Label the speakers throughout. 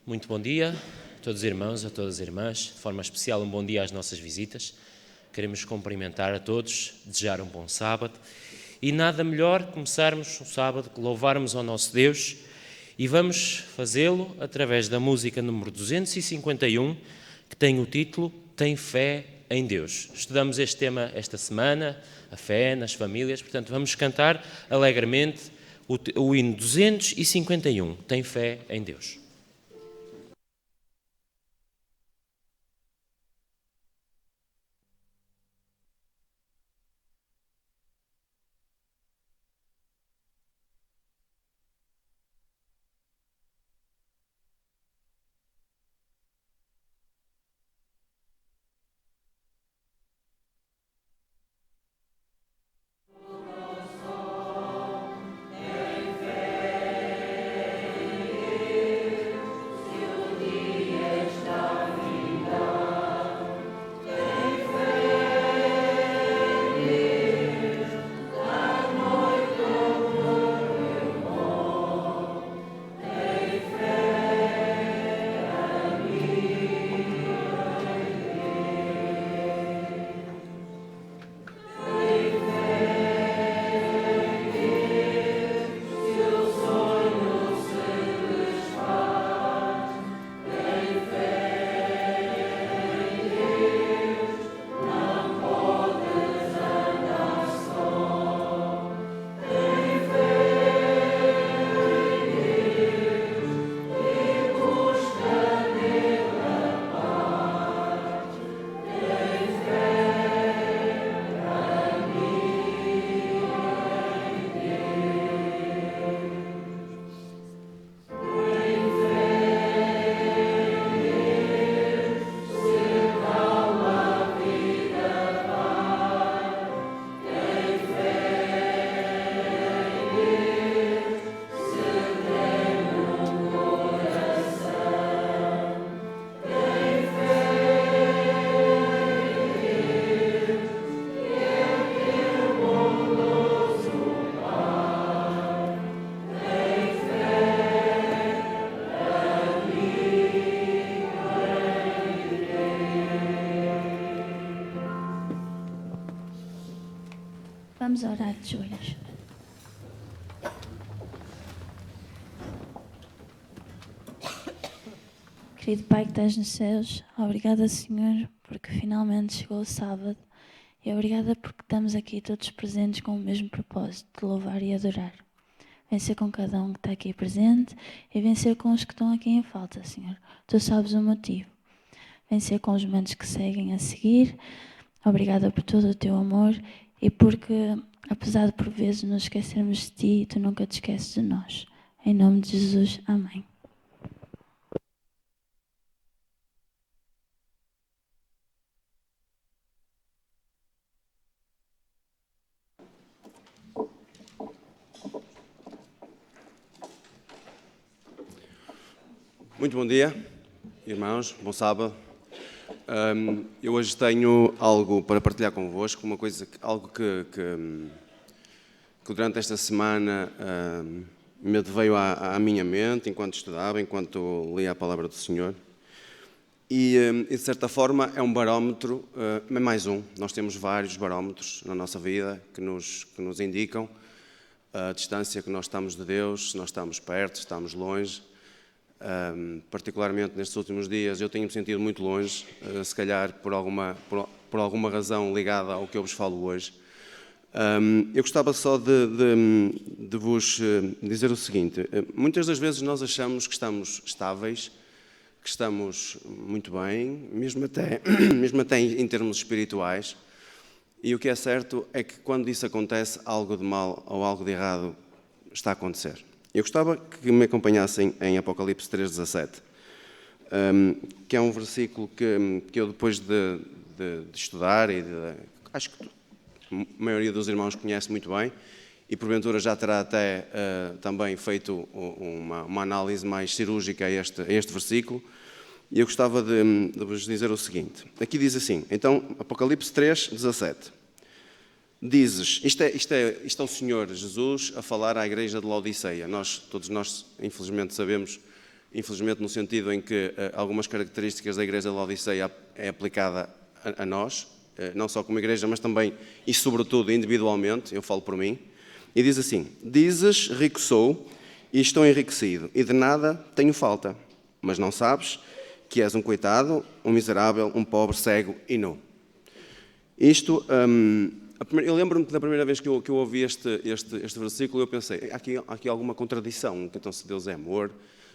Speaker 1: Muito bom dia a todos os irmãos, a todas as irmãs, de forma especial um bom dia às nossas visitas. Queremos cumprimentar a todos, desejar um bom sábado e nada melhor começarmos o sábado que louvarmos ao nosso Deus e vamos fazê-lo através da música número 251, que tem o título Tem Fé em Deus. Estudamos este tema esta semana, a fé nas famílias, portanto vamos cantar alegremente o hino 251, Tem Fé em Deus.
Speaker 2: Vamos orar de joelhos. Querido Pai que estás nos céus, obrigada, Senhor, porque finalmente chegou o sábado e obrigada porque estamos aqui todos presentes com o mesmo propósito, de louvar e adorar. Vencer com cada um que está aqui presente e vencer com os que estão aqui em falta, Senhor. Tu sabes o motivo. Vencer com os momentos que seguem a seguir. Obrigada por todo o teu amor e porque, apesar de por vezes nos esquecermos de ti, tu nunca te esqueces de nós. Em nome de Jesus, amém.
Speaker 3: Muito bom dia, irmãos, bom sábado. Eu hoje tenho algo para partilhar convosco, algo que durante esta semana me veio à minha mente enquanto estudava, enquanto lia a palavra do Senhor. E de certa forma é um barómetro, é mais um. Nós temos vários barómetros na nossa vida que nos indicam a distância que nós estamos de Deus, se nós estamos perto, se estamos longe. Particularmente nestes últimos dias eu tenho-me sentido muito longe, se calhar por alguma razão ligada ao que eu vos falo hoje. Eu gostava só de vos dizer o seguinte: muitas das vezes nós achamos que estamos estáveis, que estamos muito bem, mesmo até em termos espirituais, e o que é certo é que quando isso acontece, algo de mal ou algo de errado está a acontecer. Eu gostava que me acompanhassem em Apocalipse 3,17, que é um versículo que eu depois de estudar, acho que a maioria dos irmãos conhece muito bem, e porventura já terá até também feito uma análise mais cirúrgica a este versículo, e eu gostava de vos dizer o seguinte. Aqui diz assim, então, Apocalipse 3,17. Dizes, isto é o Senhor Jesus a falar à igreja de Laodiceia. Todos nós, infelizmente, sabemos infelizmente no sentido em que algumas características da igreja de Laodiceia é aplicada a nós, não só como igreja, mas também e sobretudo individualmente, eu falo por mim, e diz assim: dizes, rico sou e estou enriquecido, e de nada tenho falta, mas não sabes que és um coitado, um miserável, um pobre, cego e nu. Isto, eu lembro-me que da primeira vez que eu ouvi este versículo, eu pensei, há aqui alguma contradição, que então se Deus é amor,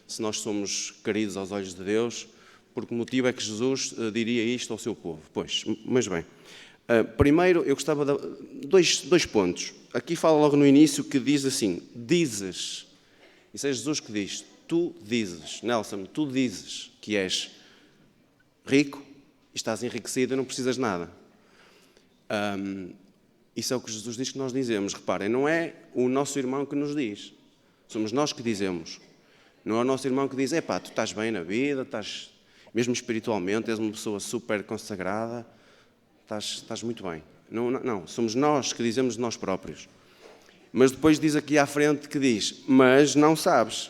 Speaker 3: se nós somos queridos aos olhos de Deus, por que motivo é que Jesus diria isto ao seu povo? Pois, mas bem, primeiro eu gostava de dois pontos. Aqui fala logo no início que diz assim, dizes, isso é Jesus que diz, tu dizes, Nelson, tu dizes que és rico e estás enriquecido e não precisas de nada. Isso é o que Jesus diz que nós dizemos. Reparem, não é o nosso irmão que nos diz, somos nós que dizemos. Não é o nosso irmão que diz, epá, tu estás bem na vida, estás, mesmo espiritualmente, és uma pessoa super consagrada, estás muito bem. Não, somos nós que dizemos de nós próprios. Mas depois diz aqui à frente que diz, mas não sabes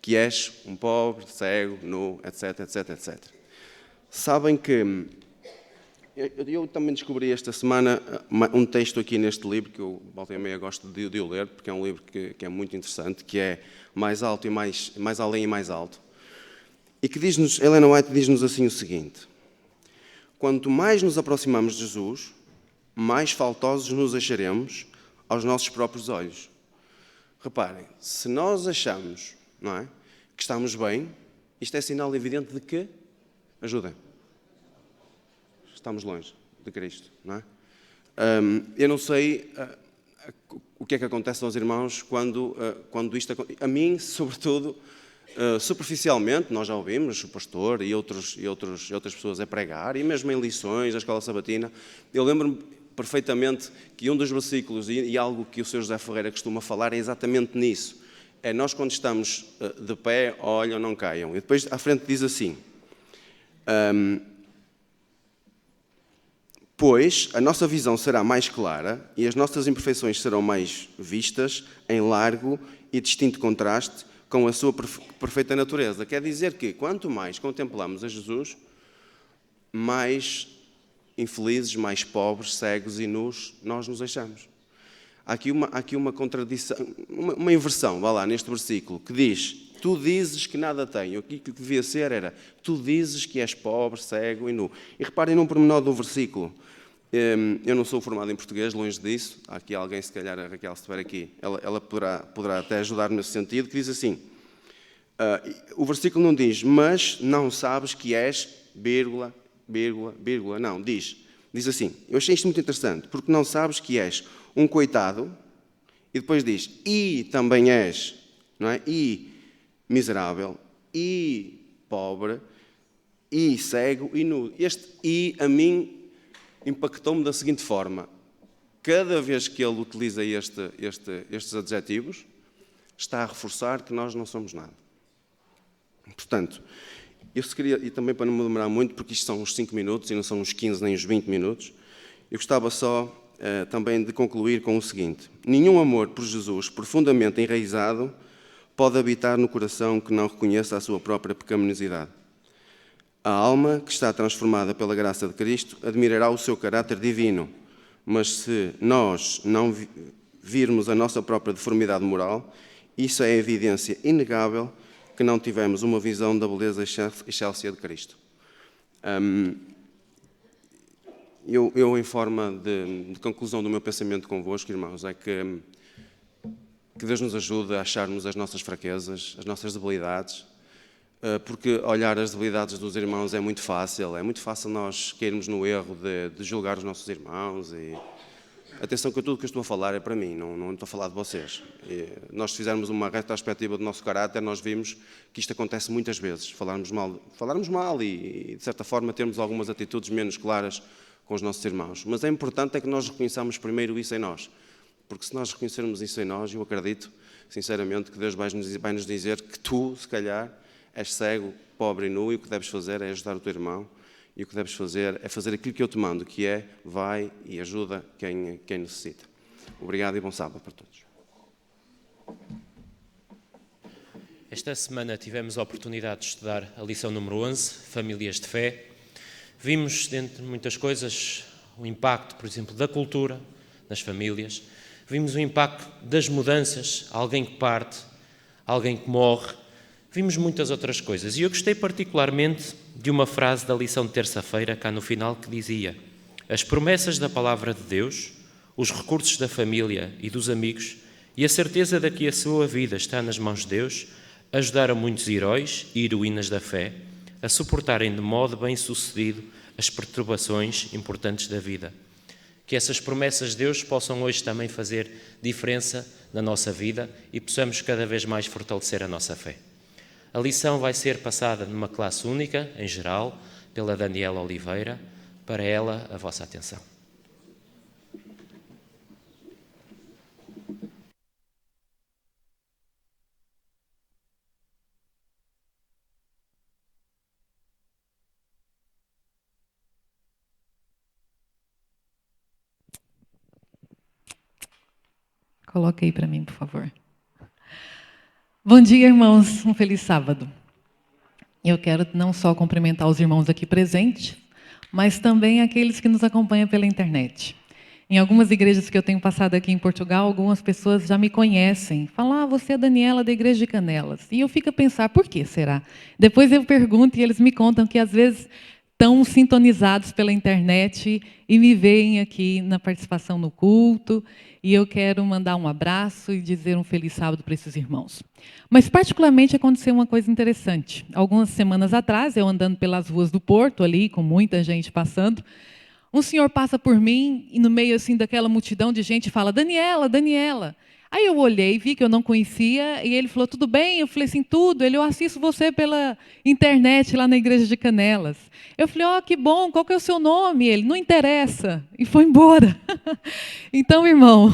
Speaker 3: que és um pobre, cego, nu, etc, etc, etc. Sabem que eu também descobri esta semana um texto aqui neste livro, que eu, volta e meia, gosto de o ler, porque é um livro que é muito interessante, que é Mais Alto e Mais Além e Mais Alto, e que diz-nos, Ellen White diz-nos assim o seguinte: quanto mais nos aproximamos de Jesus, mais faltosos nos acharemos aos nossos próprios olhos. Reparem, se nós achamos, não é, que estamos bem, isto é sinal evidente de que, ajudem, estamos longe de Cristo, não é? Eu não sei o que é que acontece aos irmãos quando isto acontece. A mim, sobretudo, superficialmente, nós já ouvimos o pastor e outras pessoas a pregar, e mesmo em lições, na escola sabatina, eu lembro-me perfeitamente que um dos versículos, e algo que o Sr. José Ferreira costuma falar, é exatamente nisso. É nós quando estamos de pé, olham, não caiam. E depois à frente diz assim, pois a nossa visão será mais clara e as nossas imperfeições serão mais vistas em largo e distinto contraste com a sua perfeita natureza. Quer dizer que quanto mais contemplamos a Jesus, mais infelizes, mais pobres, cegos e nus nós nos achamos. Há aqui uma contradição, uma inversão, vá lá, neste versículo, que diz, tu dizes que nada tenho. O que devia ser era, tu dizes que és pobre, cego e nu. E reparem num pormenor do versículo. Eu não sou formado em português, longe disso. Há aqui alguém, se calhar a Raquel, se estiver aqui, ela poderá até ajudar nesse sentido, que diz assim, o versículo não diz, mas não sabes que és, vírgula, não, diz assim, eu achei isto muito interessante, porque não sabes que és um coitado, e depois diz, e também és, não é? E miserável, e pobre, e cego, e nu. Este e, a mim, impactou-me da seguinte forma, cada vez que ele utiliza estes adjetivos, está a reforçar que nós não somos nada. Portanto, eu se queria, e também para não me demorar muito, porque isto são uns 5 minutos e não são uns 15 nem uns 20 minutos, eu gostava só também de concluir com o seguinte: nenhum amor por Jesus profundamente enraizado pode habitar no coração que não reconheça a sua própria pecaminosidade. A alma que está transformada pela graça de Cristo admirará o seu caráter divino, mas se nós não virmos a nossa própria deformidade moral, isso é evidência inegável que não tivemos uma visão da beleza excelsa de Cristo. Eu, em forma de conclusão do meu pensamento convosco, irmãos, é que Deus nos ajude a acharmos as nossas fraquezas, as nossas debilidades, porque olhar as debilidades dos irmãos é muito fácil nós cairmos no erro de julgar os nossos irmãos. E atenção que tudo o que eu estou a falar é para mim, não estou a falar de vocês. E nós fizermos uma retrospectiva do nosso caráter, nós vimos que isto acontece muitas vezes, falarmos mal e de certa forma termos algumas atitudes menos claras com os nossos irmãos. Mas é importante que nós reconheçamos primeiro isso em nós, porque se nós reconhecermos isso em nós, eu acredito sinceramente que Deus vai nos dizer que tu, se calhar, és cego, pobre e nu, e o que deves fazer é ajudar o teu irmão, e o que deves fazer é fazer aquilo que eu te mando, que é, vai e ajuda quem necessita. Obrigado e bom sábado para todos.
Speaker 1: Esta semana tivemos a oportunidade de estudar a lição número 11, Famílias de Fé. Vimos, dentre muitas coisas, o impacto, por exemplo, da cultura nas famílias. Vimos o impacto das mudanças, alguém que parte, alguém que morre. Vimos muitas outras coisas. E eu gostei particularmente de uma frase da lição de terça-feira, cá no final, que dizia: as promessas da palavra de Deus, os recursos da família e dos amigos e a certeza de que a sua vida está nas mãos de Deus ajudaram muitos heróis e heroínas da fé a suportarem de modo bem-sucedido as perturbações importantes da vida. Que essas promessas de Deus possam hoje também fazer diferença na nossa vida e possamos cada vez mais fortalecer a nossa fé. A lição vai ser passada numa classe única, em geral, pela Daniela Oliveira. Para ela, a vossa atenção.
Speaker 4: Coloque aí para mim, por favor. Bom dia, irmãos. Um feliz sábado. Eu quero não só cumprimentar os irmãos aqui presentes, mas também aqueles que nos acompanham pela internet. Em algumas igrejas que eu tenho passado aqui em Portugal, algumas pessoas já me conhecem. Falam, você é a Daniela da Igreja de Canelas. E eu fico a pensar, por que será? Depois eu pergunto e eles me contam que às vezes estão sintonizados pela internet e me veem aqui na participação no culto. E eu quero mandar um abraço e dizer um feliz sábado para esses irmãos. Mas, particularmente, aconteceu uma coisa interessante. Algumas semanas atrás, eu andando pelas ruas do Porto, ali, com muita gente passando, um senhor passa por mim e, no meio assim, daquela multidão de gente, fala, Daniela, Daniela. Aí eu olhei, vi que eu não conhecia, e ele falou, tudo bem? Eu falei assim, tudo. Ele, eu assisto você pela internet, lá na Igreja de Canelas. Eu falei, que bom, qual que é o seu nome? Ele, não interessa. E foi embora. Então, irmão,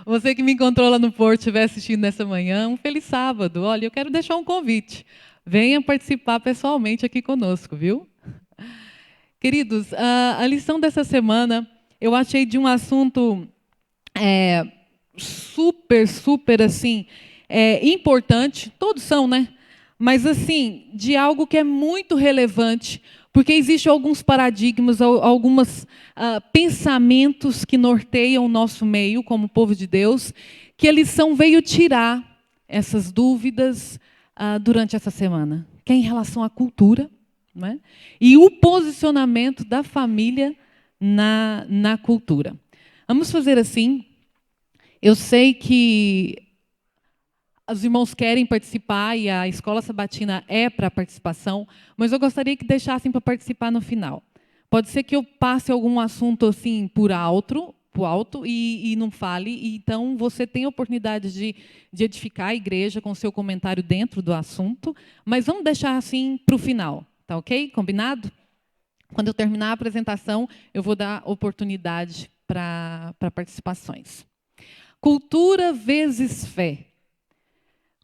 Speaker 4: você que me encontrou lá no Porto, estiver assistindo nessa manhã, um feliz sábado. Olha, eu quero deixar um convite. Venha participar pessoalmente aqui conosco, viu? Queridos, a lição dessa semana, eu achei de um assunto super, assim, importante. Todos são, né? Mas, assim, de algo que é muito relevante, porque existem alguns paradigmas, alguns pensamentos que norteiam o nosso meio, como povo de Deus, que a lição veio tirar essas dúvidas durante essa semana, que é em relação à cultura, não é? E o posicionamento da família na cultura. Vamos fazer assim. Eu sei que os irmãos querem participar e a escola sabatina é para participação, mas eu gostaria que deixassem para participar no final. Pode ser que eu passe algum assunto assim por alto e não fale, então você tem a oportunidade de edificar a igreja com o seu comentário dentro do assunto, mas vamos deixar assim para o final, tá ok? Combinado? Quando eu terminar a apresentação, eu vou dar oportunidade para participações. Cultura vezes fé.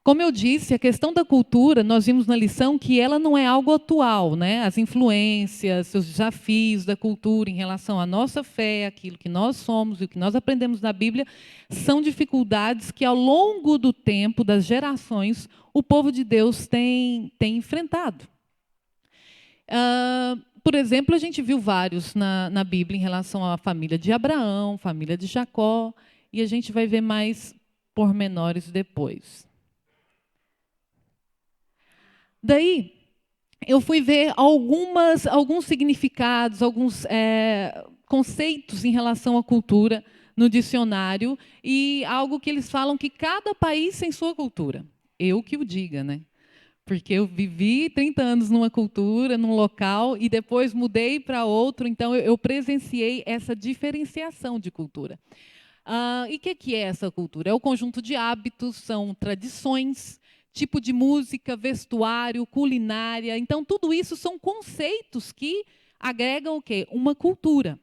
Speaker 4: Como eu disse, a questão da cultura, nós vimos na lição que ela não é algo atual, né? As influências, os desafios da cultura em relação à nossa fé, aquilo que nós somos e o que nós aprendemos na Bíblia, são dificuldades que, ao longo do tempo, das gerações, o povo de Deus tem enfrentado. Por exemplo, a gente viu vários na Bíblia em relação à família de Abraão, família de Jacó, e a gente vai ver mais pormenores depois. Daí, eu fui ver alguns significados, alguns conceitos em relação à cultura no dicionário, e algo que eles falam que cada país tem sua cultura. Eu que o diga, né? Porque eu vivi 30 anos numa cultura, num local, e depois mudei para outro, então eu presenciei essa diferenciação de cultura. E o que é essa cultura? É o conjunto de hábitos, são tradições, tipo de música, vestuário, culinária. Então, tudo isso são conceitos que agregam o quê? Uma cultura.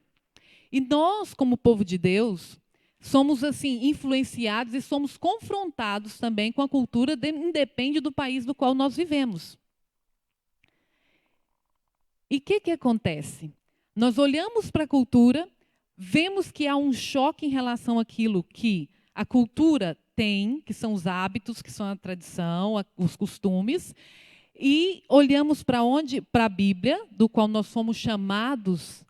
Speaker 4: E nós, como povo de Deus, somos assim influenciados e somos confrontados também com a cultura, independe do país do qual nós vivemos. E o que acontece? Nós olhamos para a cultura, vemos que há um choque em relação àquilo que a cultura tem, que são os hábitos, que são a tradição, os costumes, e olhamos para onde? Para a Bíblia, do qual nós somos chamados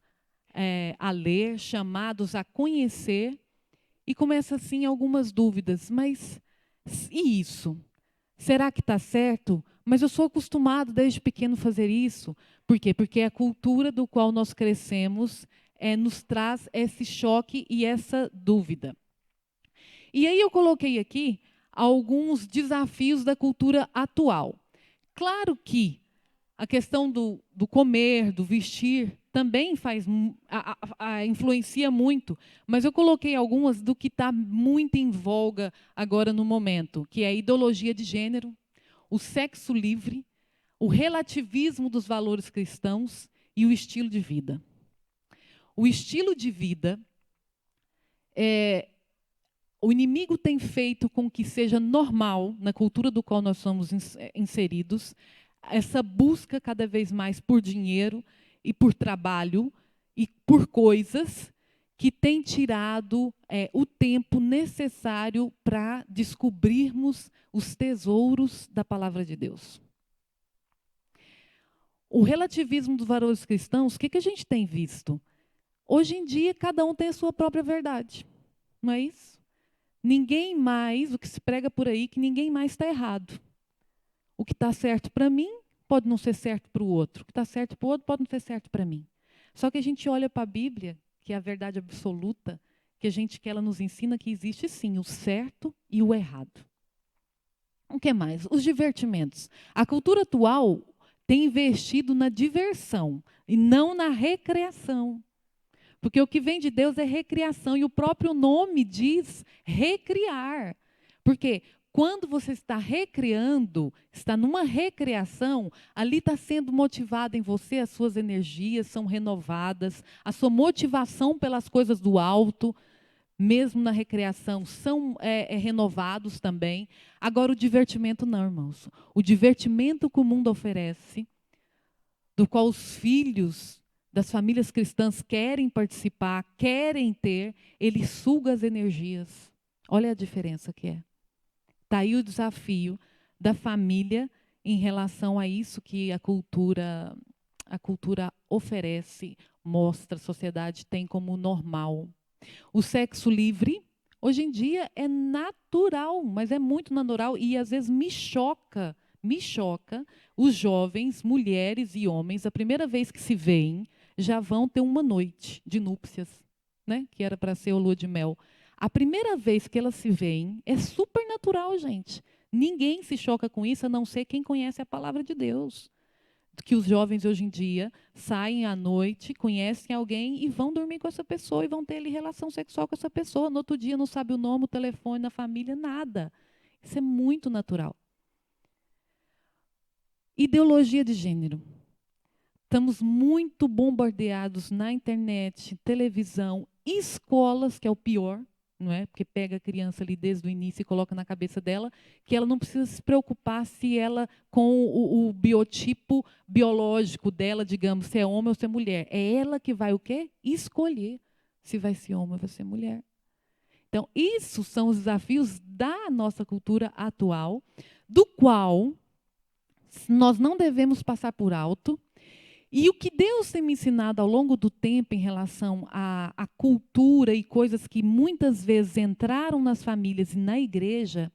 Speaker 4: a ler, chamados a conhecer, e começa assim algumas dúvidas. Mas e isso? Será que está certo? Mas eu sou acostumado desde pequeno a fazer isso. Por quê? Porque a cultura do qual nós crescemos nos traz esse choque e essa dúvida. E aí eu coloquei aqui alguns desafios da cultura atual. Claro que a questão do comer, do vestir, também influencia muito, mas eu coloquei algumas do que está muito em voga agora no momento, que é a ideologia de gênero, o sexo livre, o relativismo dos valores cristãos e o estilo de vida. O estilo de vida, o inimigo tem feito com que seja normal, na cultura do qual nós somos inseridos, essa busca cada vez mais por dinheiro e por trabalho e por coisas que tem tirado o tempo necessário para descobrirmos os tesouros da palavra de Deus. O relativismo dos valores cristãos, o que a gente tem visto? Hoje em dia, cada um tem a sua própria verdade. Não é isso? Ninguém mais, o que se prega por aí, que ninguém mais está errado. O que está certo para mim pode não ser certo para o outro. O que está certo para o outro pode não ser certo para mim. Só que a gente olha para a Bíblia, que é a verdade absoluta, que ela nos ensina que existe sim o certo e o errado. O que mais? Os divertimentos. A cultura atual tem investido na diversão e não na recreação. Porque o que vem de Deus é recriação, e o próprio nome diz recriar. Porque quando você está recriando, está numa recriação, ali está sendo motivado em você, as suas energias são renovadas, a sua motivação pelas coisas do alto, mesmo na recreação, são renovados também. Agora, o divertimento não, irmãos. O divertimento que o mundo oferece, do qual os filhos das famílias cristãs querem participar, querem ter, ele suga as energias. Olha a diferença que é. Está aí o desafio da família em relação a isso que a cultura oferece, mostra, a sociedade tem como normal. O sexo livre, hoje em dia, é natural, mas é muito natural e às vezes me choca os jovens, mulheres e homens, a primeira vez que se veem, já vão ter uma noite de núpcias, né? Que era para ser o lua de mel. A primeira vez que elas se veem é super natural, gente. Ninguém se choca com isso, a não ser quem conhece a palavra de Deus. Que os jovens hoje em dia saem à noite, conhecem alguém e vão dormir com essa pessoa e vão ter ali relação sexual com essa pessoa. No outro dia não sabe o nome, o telefone da família, nada. Isso é muito natural. Ideologia de gênero. Estamos muito bombardeados na internet, televisão, escolas, que é o pior, não é? Porque pega a criança ali desde o início e coloca na cabeça dela que ela não precisa se preocupar se ela, com o biotipo biológico dela, digamos, se é homem ou se é mulher. É ela que vai o quê? Escolher se vai ser homem ou vai ser mulher. Então, isso são os desafios da nossa cultura atual, do qual nós não devemos passar por alto. E o que Deus tem me ensinado ao longo do tempo em relação à cultura e coisas que muitas vezes entraram nas famílias e na igreja,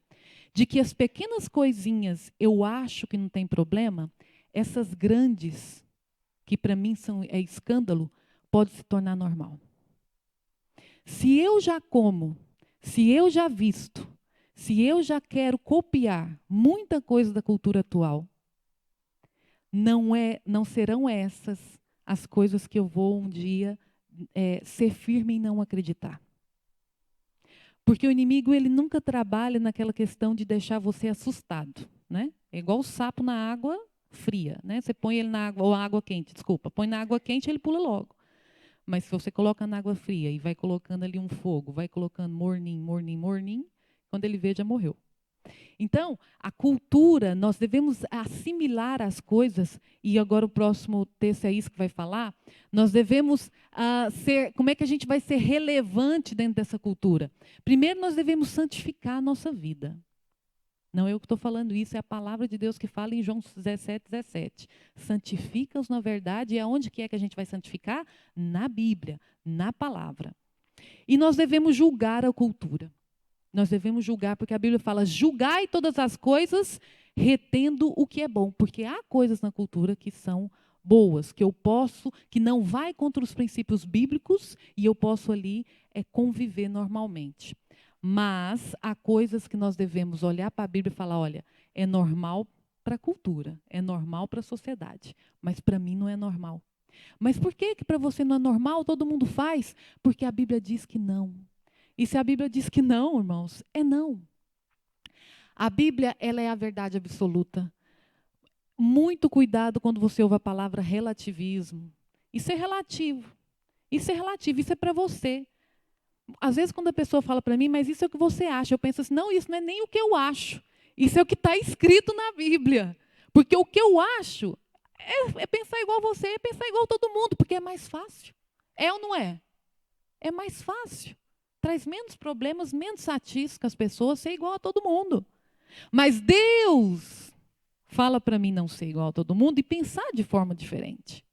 Speaker 4: de que as pequenas coisinhas eu acho que não tem problema, essas grandes, que para mim é escândalo, pode se tornar normal. Se eu já como, se eu já visto, se eu já quero copiar muita coisa da cultura atual, não serão essas as coisas que eu vou um dia ser firme em não acreditar. Porque o inimigo ele nunca trabalha naquela questão de deixar você assustado, né? É igual o sapo na água fria, né? Você põe ele na água, ou água quente, desculpa, põe na água quente ele pula logo. Mas se você coloca na água fria e vai colocando ali um fogo, vai colocando morninho, quando ele vê já morreu. Então, a cultura, nós devemos assimilar as coisas, e agora o próximo texto é isso que vai falar, nós devemos como é que a gente vai ser relevante dentro dessa cultura? Primeiro, nós devemos santificar a nossa vida. Não eu que estou falando isso, é a palavra de Deus que fala em João 17:17. Santifica-os na verdade, e aonde que é que a gente vai santificar? Na Bíblia, na palavra. E nós devemos julgar a cultura. Nós devemos julgar, porque a Bíblia fala, julgai todas as coisas, retendo o que é bom. Porque há coisas na cultura que são boas, que não vai contra os princípios bíblicos, e eu posso ali conviver normalmente. Mas há coisas que nós devemos olhar para a Bíblia e falar, olha, é normal para a cultura, é normal para a sociedade, mas para mim não é normal. Mas por que para você não é normal? Todo mundo faz? Porque a Bíblia diz que não. E se a Bíblia diz que não, irmãos, é não. A Bíblia, ela é a verdade absoluta. Muito cuidado quando você ouve a palavra relativismo. Isso é relativo. Isso é relativo, isso é para você. Às vezes, quando a pessoa fala para mim, mas isso é o que você acha, eu penso assim, não, isso não é nem o que eu acho. Isso é o que está escrito na Bíblia. Porque o que eu acho é pensar igual você, é pensar igual todo mundo, porque é mais fácil. É ou não é? É mais fácil. Traz menos problemas, menos satisfação as pessoas, ser igual a todo mundo. Mas Deus fala para mim não ser igual a todo mundo e pensar de forma diferente.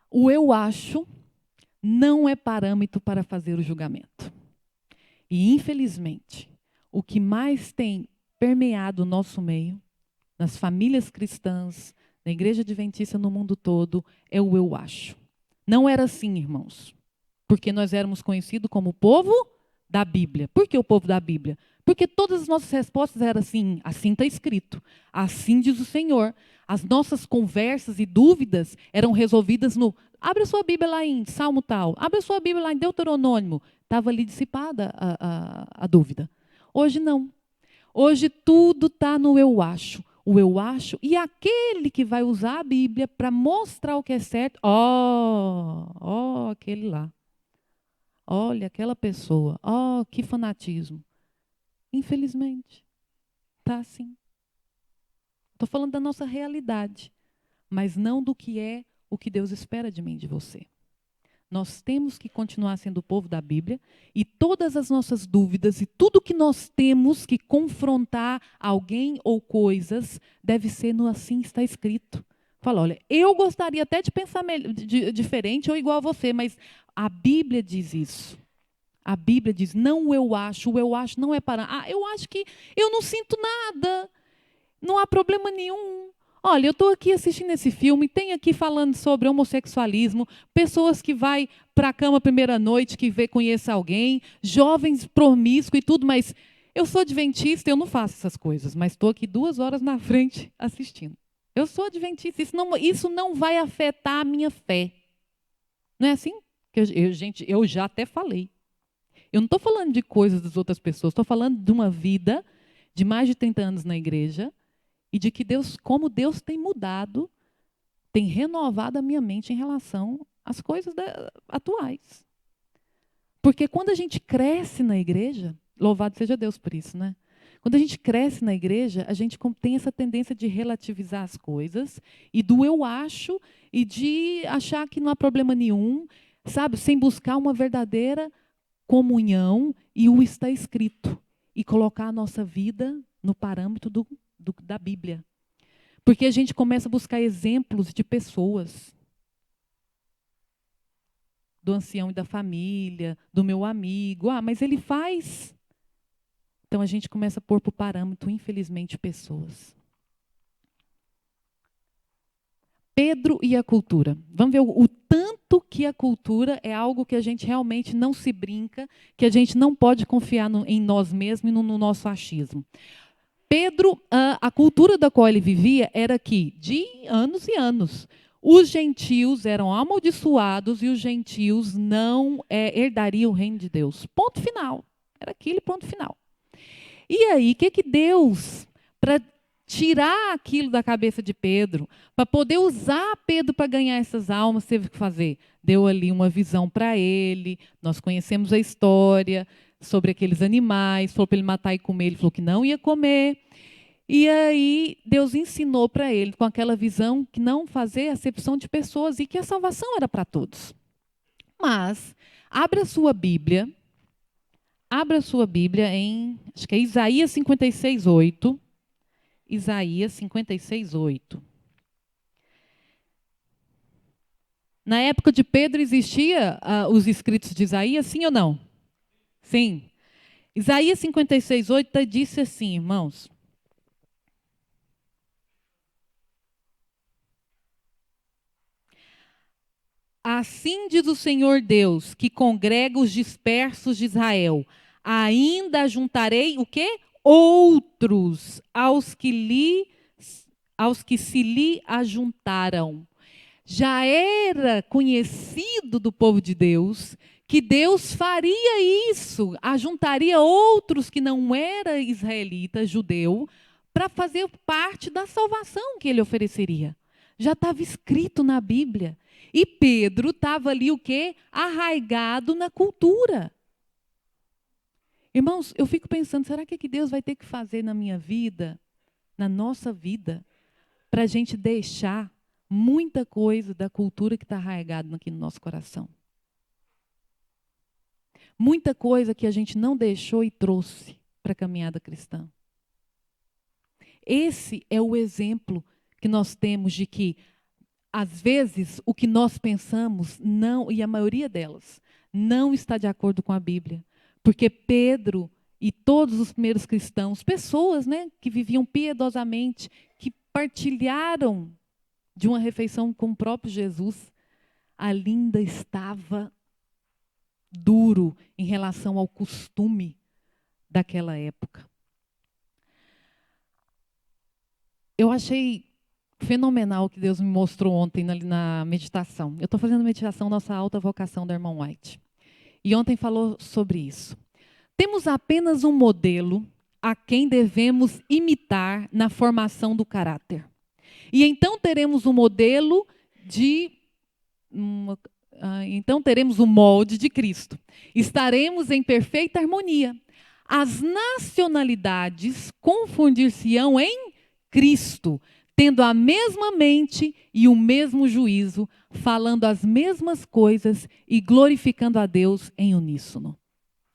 Speaker 4: O eu acho não é parâmetro para fazer o julgamento. E, infelizmente, o que mais tem permeado o nosso meio, nas famílias cristãs, na igreja adventista no mundo todo, é o eu acho. Não era assim, irmãos. Porque nós éramos conhecidos como o povo da Bíblia. Por que o povo da Bíblia? Porque todas as nossas respostas eram assim, assim está escrito, assim diz o Senhor. As nossas conversas e dúvidas eram resolvidas no... Abre a sua Bíblia lá em Salmo tal, abre a sua Bíblia lá em Deuteronômio. Estava ali dissipada a dúvida. Hoje não. Hoje tudo está no eu acho. O eu acho, e aquele que vai usar a Bíblia para mostrar o que é certo, aquele lá. Olha, aquela pessoa, que fanatismo. Infelizmente, está assim. Estou falando da nossa realidade, mas não do que é o que Deus espera de mim e de você. Nós temos que continuar sendo o povo da Bíblia e todas as nossas dúvidas e tudo que nós temos que confrontar alguém ou coisas deve ser no assim está escrito. Fala, olha, eu gostaria até de pensar diferente ou igual a você, mas a Bíblia diz isso. A Bíblia diz, não o eu acho não é para... eu acho que eu não sinto nada, não há problema nenhum. Olha, eu estou aqui assistindo esse filme, tem aqui falando sobre homossexualismo, pessoas que vai para a cama primeira noite, que conhece alguém, jovens promíscuos e tudo, mas eu sou adventista, eu não faço essas coisas, mas estou aqui 2 horas na frente assistindo. Eu sou adventista, isso não vai afetar a minha fé. Não é assim? Gente, eu já até falei. Eu não estou falando de coisas das outras pessoas, estou falando de uma vida de mais de 30 anos na igreja e de que como Deus tem mudado, tem renovado a minha mente em relação às coisas atuais. Porque quando a gente cresce na igreja, louvado seja Deus por isso, né? Quando a gente cresce na igreja, a gente tem essa tendência de relativizar as coisas e do eu acho e de achar que não há problema nenhum, sabe? Sem buscar uma verdadeira comunhão e o está escrito. E colocar a nossa vida no parâmetro da Bíblia. Porque a gente começa a buscar exemplos de pessoas. Do ancião e da família, do meu amigo. Mas ele faz. Então a gente começa a pôr para o parâmetro, infelizmente, pessoas. Pedro e a cultura. Vamos ver o tanto que a cultura é algo que a gente realmente não se brinca, que a gente não pode confiar em nós mesmos e no nosso achismo. Pedro, a cultura da qual ele vivia era que, de anos e anos, os gentios eram amaldiçoados e os gentios não herdariam o reino de Deus. Ponto final. Era aquilo e ponto final. E aí, o que Deus, para tirar aquilo da cabeça de Pedro, para poder usar Pedro para ganhar essas almas, teve que fazer? Deu ali uma visão para ele, nós conhecemos a história, sobre aqueles animais, falou para ele matar e comer, ele falou que não ia comer. E aí Deus ensinou para ele, com aquela visão, que não fazer acepção de pessoas e que a salvação era para todos. Mas, abra sua Bíblia em, acho que é Isaías 56:8. Isaías 56:8. Na época de Pedro existia os escritos de Isaías, sim ou não? Sim. Isaías 56:8 disse assim, irmãos. Assim diz o Senhor Deus, que congrega os dispersos de Israel. Ainda juntarei o quê? Outros aos que se lhe ajuntaram. Já era conhecido do povo de Deus que Deus faria isso, ajuntaria outros que não era israelita, judeu, para fazer parte da salvação que ele ofereceria. Já estava escrito na Bíblia. E Pedro estava ali o quê? Arraigado na cultura. Irmãos, eu fico pensando, será que Deus vai ter que fazer na minha vida, na nossa vida, para a gente deixar muita coisa da cultura que está arraigada aqui no nosso coração? Muita coisa que a gente não deixou e trouxe para a caminhada cristã. Esse é o exemplo que nós temos de que, às vezes, o que nós pensamos, não, e a maioria delas, não está de acordo com a Bíblia. Porque Pedro e todos os primeiros cristãos, pessoas, né, que viviam piedosamente, que partilharam de uma refeição com o próprio Jesus, ali ainda estava duro em relação ao costume daquela época. Eu achei fenomenal o que Deus me mostrou ontem na meditação. Eu estou fazendo meditação Nossa Alta Vocação da irmã White. E ontem falou sobre isso. Temos apenas um modelo a quem devemos imitar na formação do caráter. E então teremos um modelo então teremos o molde de Cristo. Estaremos em perfeita harmonia. As nacionalidades confundir-se-ão em Cristo, tendo a mesma mente e o mesmo juízo, falando as mesmas coisas e glorificando a Deus em uníssono.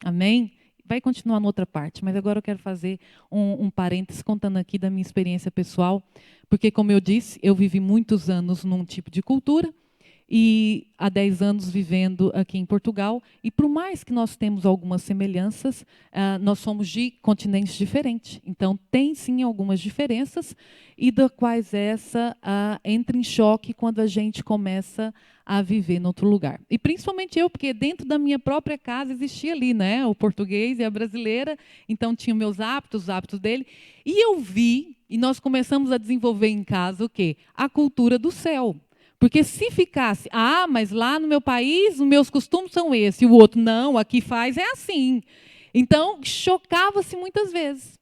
Speaker 4: Amém? Vai continuar na outra parte, mas agora eu quero fazer um parênteses contando aqui da minha experiência pessoal, porque, como eu disse, eu vivi muitos anos num tipo de cultura e há 10 anos vivendo aqui em Portugal. E por mais que nós temos algumas semelhanças, nós somos de continentes diferentes. Então, tem sim algumas diferenças e das quais essa entra em choque quando a gente começa a viver em outro lugar. E principalmente eu, porque dentro da minha própria casa existia ali, né, o português e a brasileira, então tinha meus hábitos, os hábitos dele. E eu vi, e nós começamos a desenvolver em casa o quê? A cultura do céu. Porque se ficasse, mas lá no meu país os meus costumes são esses, e o outro, não, aqui faz é assim. Então, chocava-se muitas vezes.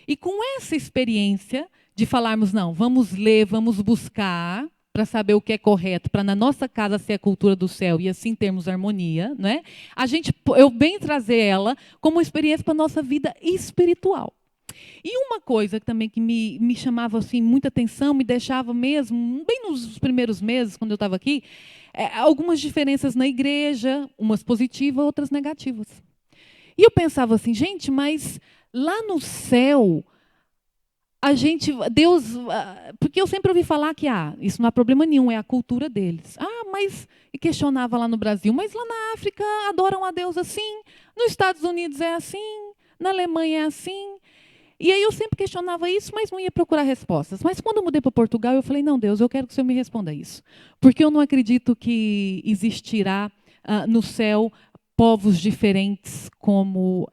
Speaker 4: E com essa experiência de falarmos, não, vamos ler, vamos buscar para saber o que é correto, para na nossa casa ser a cultura do céu e assim termos harmonia, né? Eu bem trazer ela como experiência para a nossa vida espiritual. E uma coisa também que me chamava assim, muita atenção, me deixava mesmo, bem nos primeiros meses, quando eu estava aqui, algumas diferenças na igreja, umas positivas, outras negativas. E eu pensava assim, gente, mas lá no céu, Deus, porque eu sempre ouvi falar que isso não há problema nenhum, é a cultura deles. E questionava lá no Brasil, mas lá na África adoram a Deus assim, nos Estados Unidos é assim, na Alemanha é assim. E aí eu sempre questionava isso, mas não ia procurar respostas. Mas quando eu mudei para Portugal, eu falei, não, Deus, eu quero que o Senhor me responda isso. Porque eu não acredito que existirá no céu povos diferentes como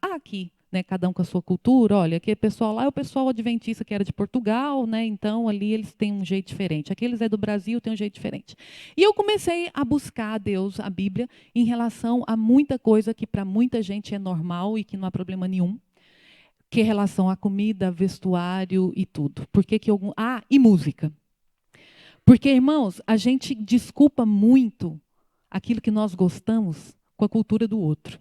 Speaker 4: aqui, né, cada um com a sua cultura. Olha, aquele pessoal lá é o pessoal adventista que era de Portugal, né, então ali eles têm um jeito diferente. Aqueles é do Brasil, tem um jeito diferente. E eu comecei a buscar a Deus, a Bíblia, em relação a muita coisa que para muita gente é normal e que não há problema nenhum. Que é relação à comida, vestuário e tudo. E música. Porque, irmãos, a gente desculpa muito aquilo que nós gostamos com a cultura do outro.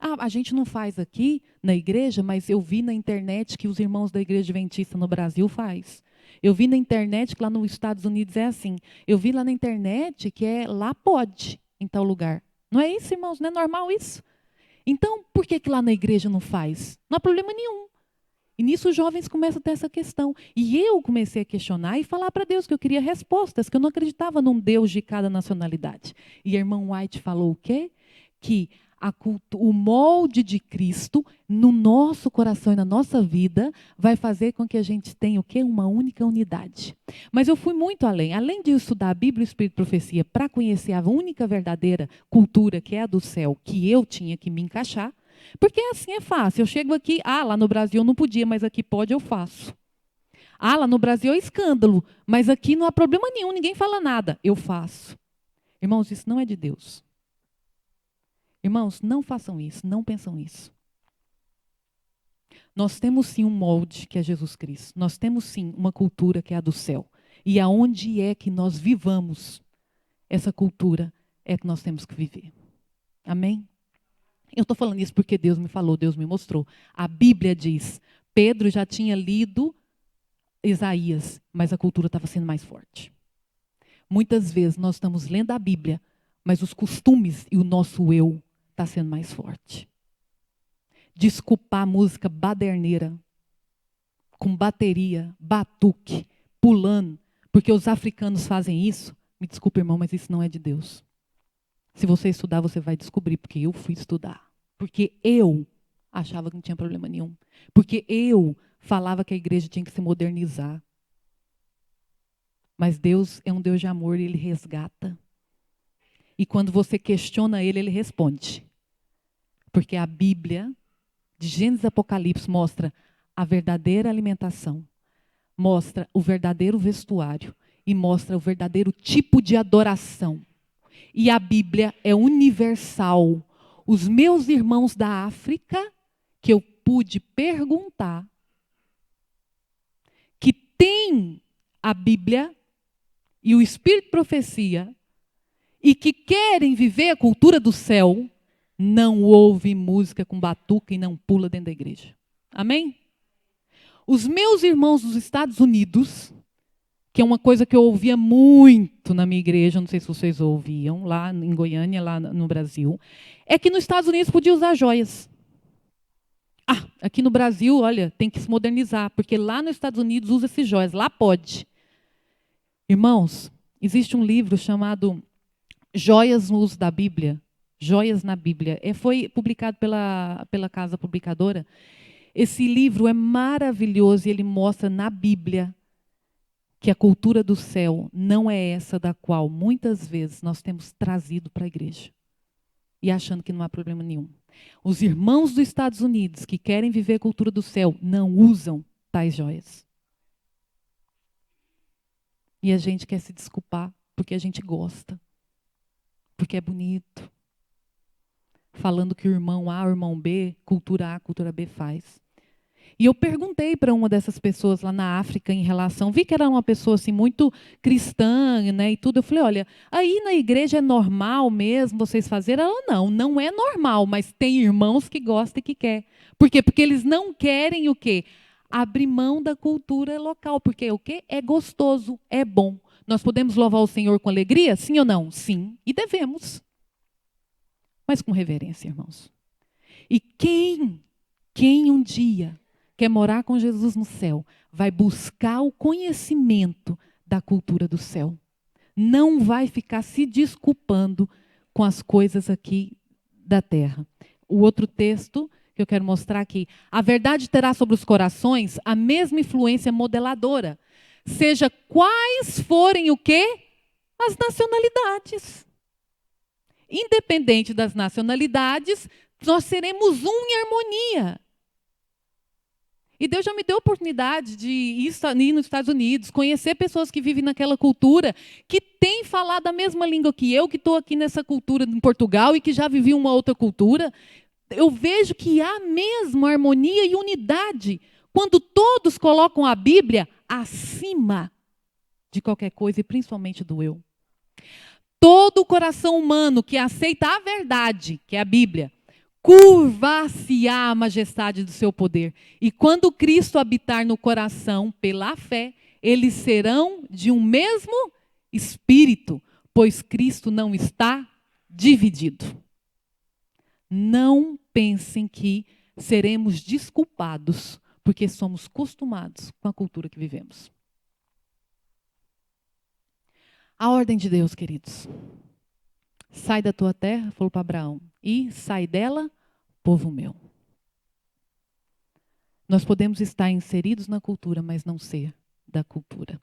Speaker 4: A gente não faz aqui na igreja, mas eu vi na internet que os irmãos da Igreja Adventista no Brasil faz. Eu vi na internet que lá nos Estados Unidos é assim. Eu vi lá na internet que lá pode, em tal lugar. Não é isso, irmãos? Não é normal isso? Então, por que lá na igreja não faz? Não há problema nenhum. E nisso os jovens começam a ter essa questão. E eu comecei a questionar e falar para Deus que eu queria respostas, que eu não acreditava num Deus de cada nacionalidade. E a irmã White falou o quê? Que o molde de Cristo no nosso coração e na nossa vida vai fazer com que a gente tenha o quê? Uma única unidade. Mas eu fui muito além. Além de estudar a Bíblia e o Espírito e Profecia para conhecer a única verdadeira cultura, que é a do céu, que eu tinha que me encaixar, porque assim é fácil. Eu chego aqui, lá no Brasil eu não podia, mas aqui pode, eu faço. Lá no Brasil é escândalo, mas aqui não há problema nenhum, ninguém fala nada, eu faço. Irmãos, isso não é de Deus. Irmãos, não façam isso, não pensam isso. Nós temos sim um molde que é Jesus Cristo. Nós temos sim uma cultura que é a do céu. E aonde é que nós vivamos essa cultura é que nós temos que viver. Amém? Eu estou falando isso porque Deus me falou, Deus me mostrou. A Bíblia diz, Pedro já tinha lido Isaías, mas a cultura estava sendo mais forte. Muitas vezes nós estamos lendo a Bíblia, mas os costumes e o nosso eu está sendo mais forte. Desculpar a música baderneira, com bateria, batuque, pulando, porque os africanos fazem isso. Me desculpe, irmão, mas isso não é de Deus. Se você estudar, você vai descobrir, porque eu fui estudar. Porque eu achava que não tinha problema nenhum. Porque eu falava que a igreja tinha que se modernizar. Mas Deus é um Deus de amor e Ele resgata. E quando você questiona Ele, Ele responde. Porque a Bíblia, de Gênesis e Apocalipse, mostra a verdadeira alimentação, mostra o verdadeiro vestuário e mostra o verdadeiro tipo de adoração. E a Bíblia é universal. Os meus irmãos da África, que eu pude perguntar, que têm a Bíblia e o Espírito de Profecia, e que querem viver a cultura do céu, não ouve música com batuca e não pula dentro da igreja. Amém? Os meus irmãos dos Estados Unidos, que é uma coisa que eu ouvia muito na minha igreja, não sei se vocês ouviam, lá em Goiânia, lá no Brasil, é que nos Estados Unidos podia usar joias. Aqui no Brasil, olha, tem que se modernizar, porque lá nos Estados Unidos usa-se joias, lá pode. Irmãos, existe um livro chamado Joias no Uso da Bíblia, Joias na Bíblia. Foi publicado pela casa publicadora. Esse livro é maravilhoso e ele mostra na Bíblia que a cultura do céu não é essa da qual muitas vezes nós temos trazido para a igreja. E achando que não há problema nenhum. Os irmãos dos Estados Unidos que querem viver a cultura do céu não usam tais joias. E a gente quer se desculpar porque a gente gosta. Porque é bonito. Falando que o irmão A, o irmão B, cultura A, cultura B faz. E eu perguntei para uma dessas pessoas lá na África em relação, vi que era uma pessoa assim muito cristã, né, e tudo. Eu falei, olha, aí na igreja é normal mesmo vocês fazerem? Ela, não é normal, mas tem irmãos que gostam e que quer. Por quê? Porque eles não querem o quê? Abrir mão da cultura local, porque o quê? É gostoso, é bom. Nós podemos louvar o Senhor com alegria? Sim ou não? Sim, e devemos. Mas com reverência, irmãos. E quem um dia quer morar com Jesus no céu, vai buscar o conhecimento da cultura do céu. Não vai ficar se desculpando com as coisas aqui da terra. O outro texto que eu quero mostrar aqui. A verdade terá sobre os corações a mesma influência modeladora, seja quais forem o quê? As nacionalidades. Independente das nacionalidades, nós seremos em harmonia. E Deus já me deu a oportunidade de ir nos Estados Unidos, conhecer pessoas que vivem naquela cultura, que têm falado a mesma língua que eu, que estou aqui nessa cultura em Portugal e que já vivi uma outra cultura. Eu vejo que há mesmo harmonia e unidade quando todos colocam a Bíblia acima de qualquer coisa e principalmente do eu. Todo o coração humano que aceita a verdade, que é a Bíblia, curvar-se-á a majestade do seu poder. E quando Cristo habitar no coração pela fé, eles serão de um mesmo espírito, pois Cristo não está dividido. Não pensem que seremos desculpados porque somos acostumados com a cultura que vivemos. A ordem de Deus, queridos. Sai da tua terra, falou para Abraão, e sai dela, povo meu. Nós podemos estar inseridos na cultura, mas não ser da cultura.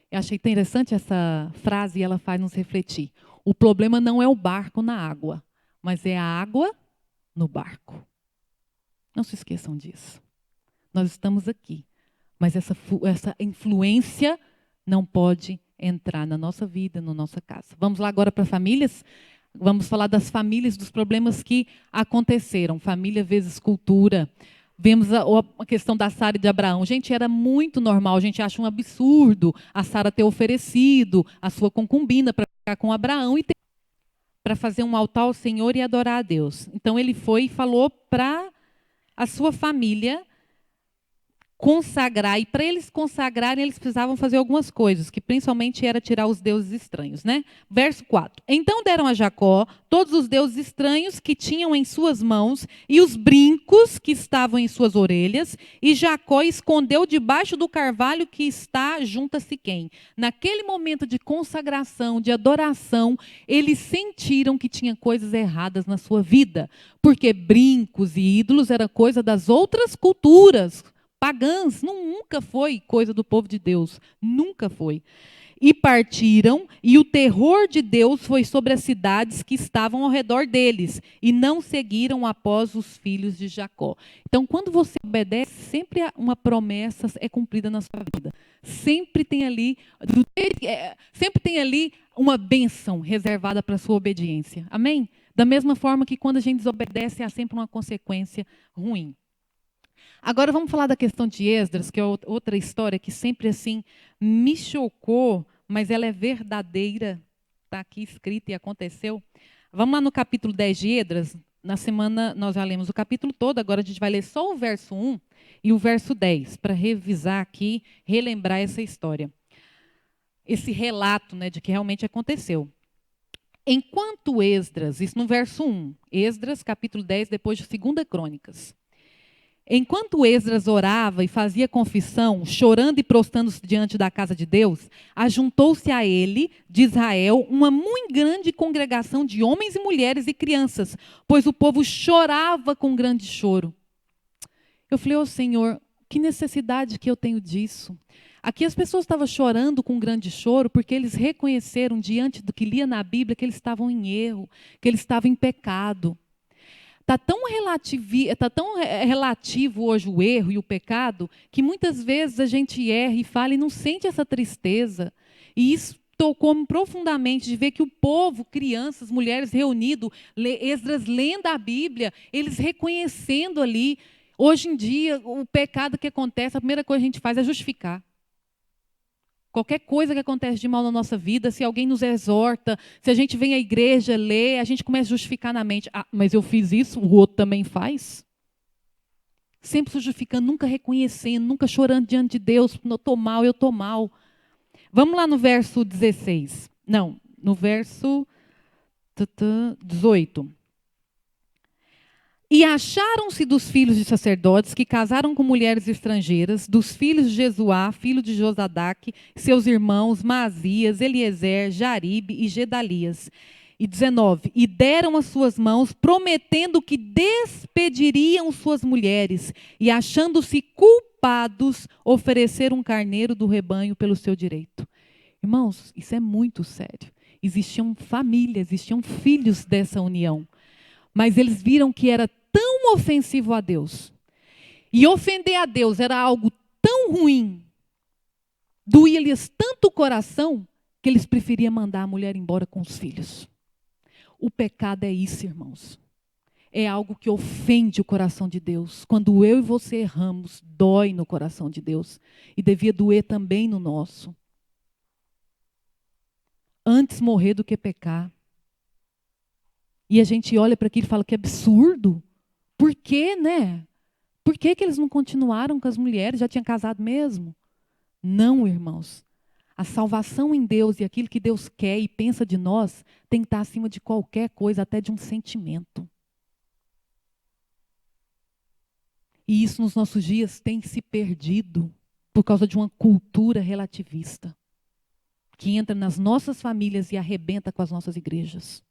Speaker 4: Eu achei interessante essa frase e ela faz nos refletir. O problema não é o barco na água, mas é a água no barco. Não se esqueçam disso. Nós estamos aqui, mas essa influência não pode entrar na nossa vida, na nossa casa. Vamos lá agora para famílias? Vamos falar das famílias, dos problemas que aconteceram. Família vezes cultura. Vemos a questão da Sara e de Abraão. Gente, era muito normal. A gente acha um absurdo a Sara ter oferecido a sua concubina para ficar com Abraão e para fazer um altar ao Senhor e adorar a Deus. Então, ele foi e falou para a sua família consagrar, e para eles consagrarem, eles precisavam fazer algumas coisas, que principalmente era tirar os deuses estranhos, né? Verso 4. Então deram a Jacó todos os deuses estranhos que tinham em suas mãos e os brincos que estavam em suas orelhas, e Jacó escondeu debaixo do carvalho que está junto a Siquém. Naquele momento de consagração, de adoração, eles sentiram que tinha coisas erradas na sua vida, porque brincos e ídolos era coisa das outras culturas pagãs, nunca foi coisa do povo de Deus, nunca foi. E partiram, e o terror de Deus foi sobre as cidades que estavam ao redor deles, e não seguiram após os filhos de Jacó. Então, quando você obedece, sempre uma promessa é cumprida na sua vida. Sempre tem ali uma bênção reservada para a sua obediência. Amém? Da mesma forma que quando a gente desobedece, há sempre uma consequência ruim. Agora vamos falar da questão de Esdras, que é outra história que sempre assim me chocou, mas ela é verdadeira, está aqui escrita e aconteceu. Vamos lá no capítulo 10 de Esdras. Na semana nós já lemos o capítulo todo, agora a gente vai ler só o verso 1 e o verso 10, para revisar aqui, relembrar essa história. Esse relato, né, de que realmente aconteceu. Enquanto Esdras, isso no verso 1, Esdras capítulo 10, depois de 2 Crônicas. Enquanto Esdras orava e fazia confissão, chorando e prostrando-se diante da casa de Deus, ajuntou-se a ele, de Israel, uma muito grande congregação de homens e mulheres e crianças, pois o povo chorava com grande choro. Eu falei, ô Senhor, que necessidade que eu tenho disso? Aqui as pessoas estavam chorando com grande choro porque eles reconheceram, diante do que lia na Bíblia, que eles estavam em erro, que eles estavam em pecado. Está tão relativo hoje o erro e o pecado, que muitas vezes a gente erra e fala e não sente essa tristeza. E isso tocou-me profundamente de ver que o povo, crianças, mulheres reunidos, Esdras lendo a Bíblia, eles reconhecendo ali. Hoje em dia, o pecado que acontece, a primeira coisa que a gente faz é justificar. Qualquer coisa que acontece de mal na nossa vida, se alguém nos exorta, se a gente vem à igreja, lê, a gente começa a justificar na mente. Ah, mas eu fiz isso, o outro também faz. Sempre se justificando, nunca reconhecendo, nunca chorando diante de Deus. Eu estou mal. Vamos lá no verso 16. Não, no verso 18. E acharam-se dos filhos de sacerdotes que casaram com mulheres estrangeiras, dos filhos de Jesuá, filho de Josadaque, seus irmãos Maasias, Eliezer, Jaribe e Gedalias. E 19. E deram as suas mãos, prometendo que despediriam suas mulheres, e achando-se culpados, ofereceram um carneiro do rebanho pelo seu direito. Irmãos, isso é muito sério. Existiam famílias, existiam filhos dessa união. Mas eles viram que era tão ofensivo a Deus. E ofender a Deus era algo tão ruim, doía-lhes tanto o coração, que eles preferiam mandar a mulher embora com os filhos. O pecado é isso, irmãos. É algo que ofende o coração de Deus. Quando eu e você erramos, dói no coração de Deus. E devia doer também no nosso. Antes morrer do que pecar. E a gente olha para aquilo e fala que absurdo. Por quê, né? Por que eles não continuaram com as mulheres? Já tinha casado mesmo? Não, irmãos. A salvação em Deus e aquilo que Deus quer e pensa de nós tem que estar acima de qualquer coisa, até de um sentimento. E isso nos nossos dias tem se perdido por causa de uma cultura relativista que entra nas nossas famílias e arrebenta com as nossas igrejas.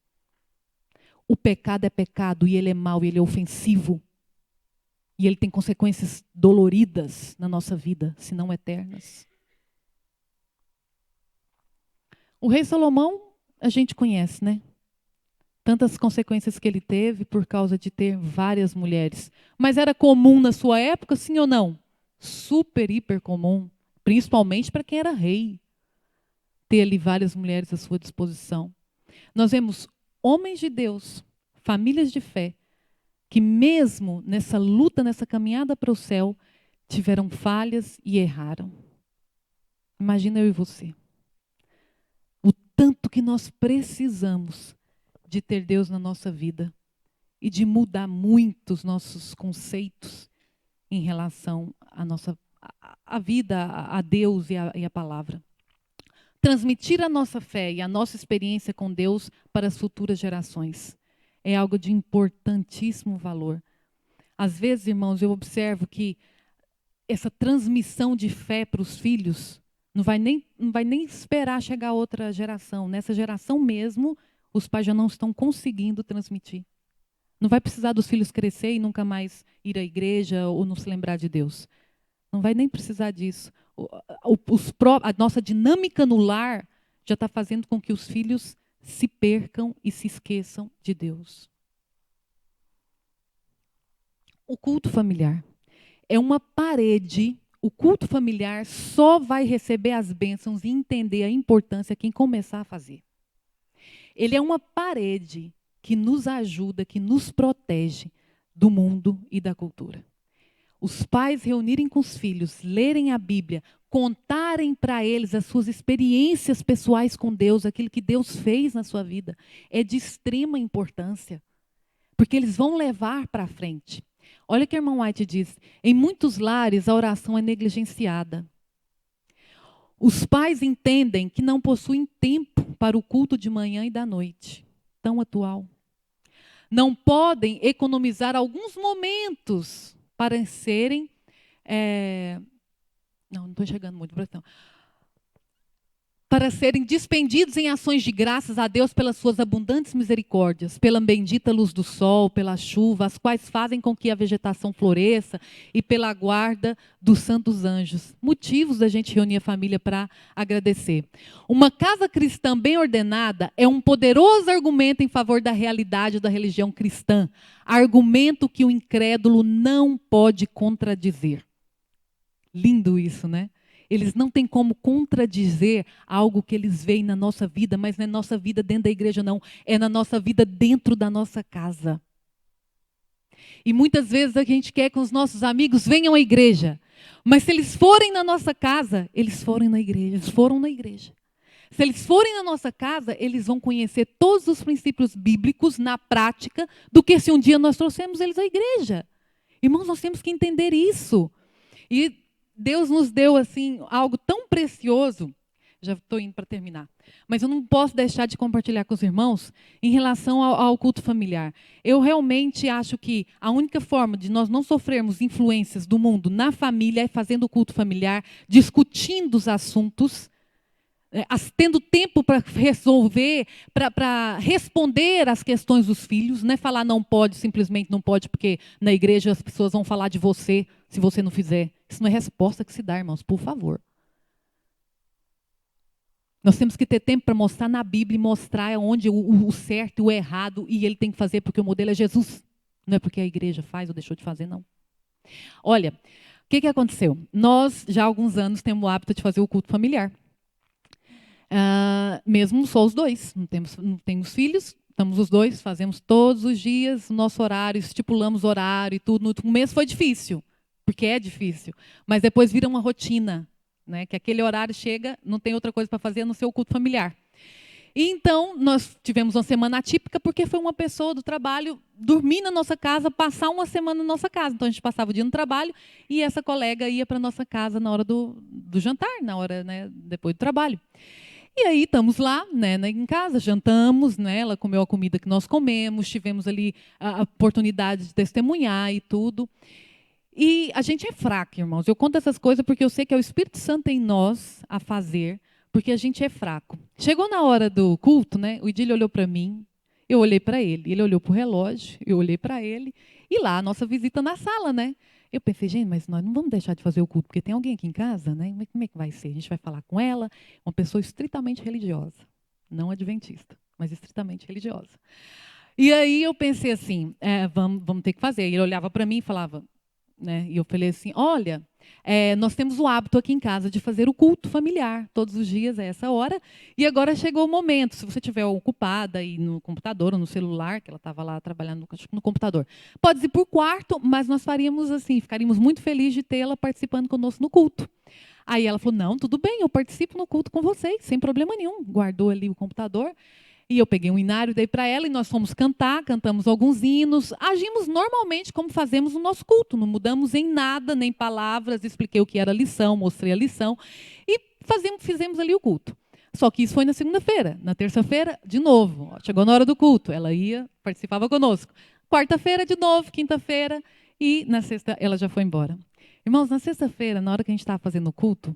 Speaker 4: O pecado é pecado e ele é mau, e ele é ofensivo. E ele tem consequências doloridas na nossa vida, se não eternas. O rei Salomão, a gente conhece, né? Tantas consequências que ele teve por causa de ter várias mulheres. Mas era comum na sua época, sim ou não? Super, hiper comum. Principalmente para quem era rei. Ter ali várias mulheres à sua disposição. Nós vemos homens de Deus, famílias de fé, que mesmo nessa luta, nessa caminhada para o céu, tiveram falhas e erraram. Imagina eu e você. O tanto que nós precisamos de ter Deus na nossa vida e de mudar muito os nossos conceitos em relação à vida, a Deus e a palavra. Transmitir a nossa fé e a nossa experiência com Deus para as futuras gerações é algo de importantíssimo valor. Às vezes, irmãos, eu observo que essa transmissão de fé para os filhos não vai nem esperar chegar a outra geração. Nessa geração mesmo, os pais já não estão conseguindo transmitir. Não vai precisar dos filhos crescer e nunca mais ir à igreja ou não se lembrar de Deus. Não vai nem precisar disso. A nossa dinâmica no lar já está fazendo com que os filhos se percam e se esqueçam de Deus. O culto familiar é uma parede. O culto familiar só vai receber as bênçãos e entender a importância quem começar a fazer. Ele é uma parede que nos ajuda, que nos protege do mundo e da cultura. Os pais reunirem com os filhos, lerem a Bíblia, contarem para eles as suas experiências pessoais com Deus, aquilo que Deus fez na sua vida, é de extrema importância, porque eles vão levar para frente. Olha o que a irmã White diz: em muitos lares a oração é negligenciada. Os pais entendem que não possuem tempo para o culto de manhã e da noite, tão atual. Não podem economizar alguns momentos para serem... não estou chegando muito para então. Para serem despendidos em ações de graças a Deus pelas suas abundantes misericórdias, pela bendita luz do sol, pela chuva, as quais fazem com que a vegetação floresça, e pela guarda dos santos anjos. Motivos da gente reunir a família para agradecer. Uma casa cristã bem ordenada é um poderoso argumento em favor da realidade da religião cristã. Argumento que o incrédulo não pode contradizer. Lindo isso, né? Eles não têm como contradizer algo que eles veem na nossa vida, mas não é nossa vida dentro da igreja, não. É na nossa vida dentro da nossa casa. E muitas vezes a gente quer que os nossos amigos venham à igreja. Mas se eles forem na nossa casa, eles foram na igreja. Eles foram na igreja. Se eles forem na nossa casa, eles vão conhecer todos os princípios bíblicos na prática do que se um dia nós trouxemos eles à igreja. Irmãos, nós temos que entender isso. E Deus nos deu assim algo tão precioso. Já estou indo para terminar. Mas eu não posso deixar de compartilhar com os irmãos em relação ao culto familiar. Eu realmente acho que a única forma de nós não sofrermos influências do mundo na família é fazendo o culto familiar, discutindo os assuntos, tendo tempo para resolver, para responder às questões dos filhos, não é falar não pode, simplesmente não pode, porque na igreja as pessoas vão falar de você se você não fizer. Isso não é resposta que se dá, irmãos, por favor. Nós temos que ter tempo para mostrar na Bíblia e mostrar onde o certo e o errado, e ele tem que fazer porque o modelo é Jesus. Não é porque a igreja faz ou deixou de fazer, não. Olha, o que aconteceu? Nós, já há alguns anos, temos o hábito de fazer o culto familiar. Mesmo só os dois, não temos filhos, estamos os dois, fazemos todos os dias o nosso horário, estipulamos horário e tudo. No começo foi difícil, porque é difícil, mas depois vira uma rotina, né? Que aquele horário chega, não tem outra coisa para fazer a não ser o culto familiar. E então, nós tivemos uma semana atípica porque foi uma pessoa do trabalho dormir na nossa casa, passar uma semana na nossa casa. Então, a gente passava o dia no trabalho e essa colega ia para a nossa casa na hora do jantar, na hora, né, depois do trabalho. E aí, estamos lá, né, em casa, jantamos, né, ela comeu a comida que nós comemos, tivemos ali a oportunidade de testemunhar e tudo. E a gente é fraco, irmãos. Eu conto essas coisas porque eu sei que é o Espírito Santo em nós a fazer, porque a gente é fraco. Chegou na hora do culto, né? O Idílio olhou para mim, eu olhei para ele. Ele olhou para o relógio, eu olhei para ele. E lá, a nossa visita na sala, né? Eu pensei, gente, mas nós não vamos deixar de fazer o culto, porque tem alguém aqui em casa, né? Como é que vai ser? A gente vai falar com ela, uma pessoa estritamente religiosa. Não adventista, mas estritamente religiosa. E aí eu pensei assim, vamos ter que fazer. Ele olhava para mim e falava, né? E eu falei assim, olha, nós temos o hábito aqui em casa de fazer o culto familiar, todos os dias a essa hora, e agora chegou o momento, se você estiver ocupada aí no computador ou no celular, que ela estava lá trabalhando no computador, pode ir por quarto, mas nós faríamos assim, ficaríamos muito felizes de tê-la participando conosco no culto. Aí ela falou, não, tudo bem, eu participo no culto com vocês, sem problema nenhum. Guardou ali o computador. E eu peguei um inário, dei para ela e nós fomos cantar, cantamos alguns hinos, agimos normalmente como fazemos no nosso culto, não mudamos em nada, nem palavras, expliquei o que era a lição, mostrei a lição e fizemos ali o culto. Só que isso foi na segunda-feira. Na terça-feira, de novo, chegou na hora do culto, ela ia, participava conosco. Quarta-feira, de novo, quinta-feira e na sexta ela já foi embora. Irmãos, na sexta-feira, na hora que a gente estava fazendo o culto,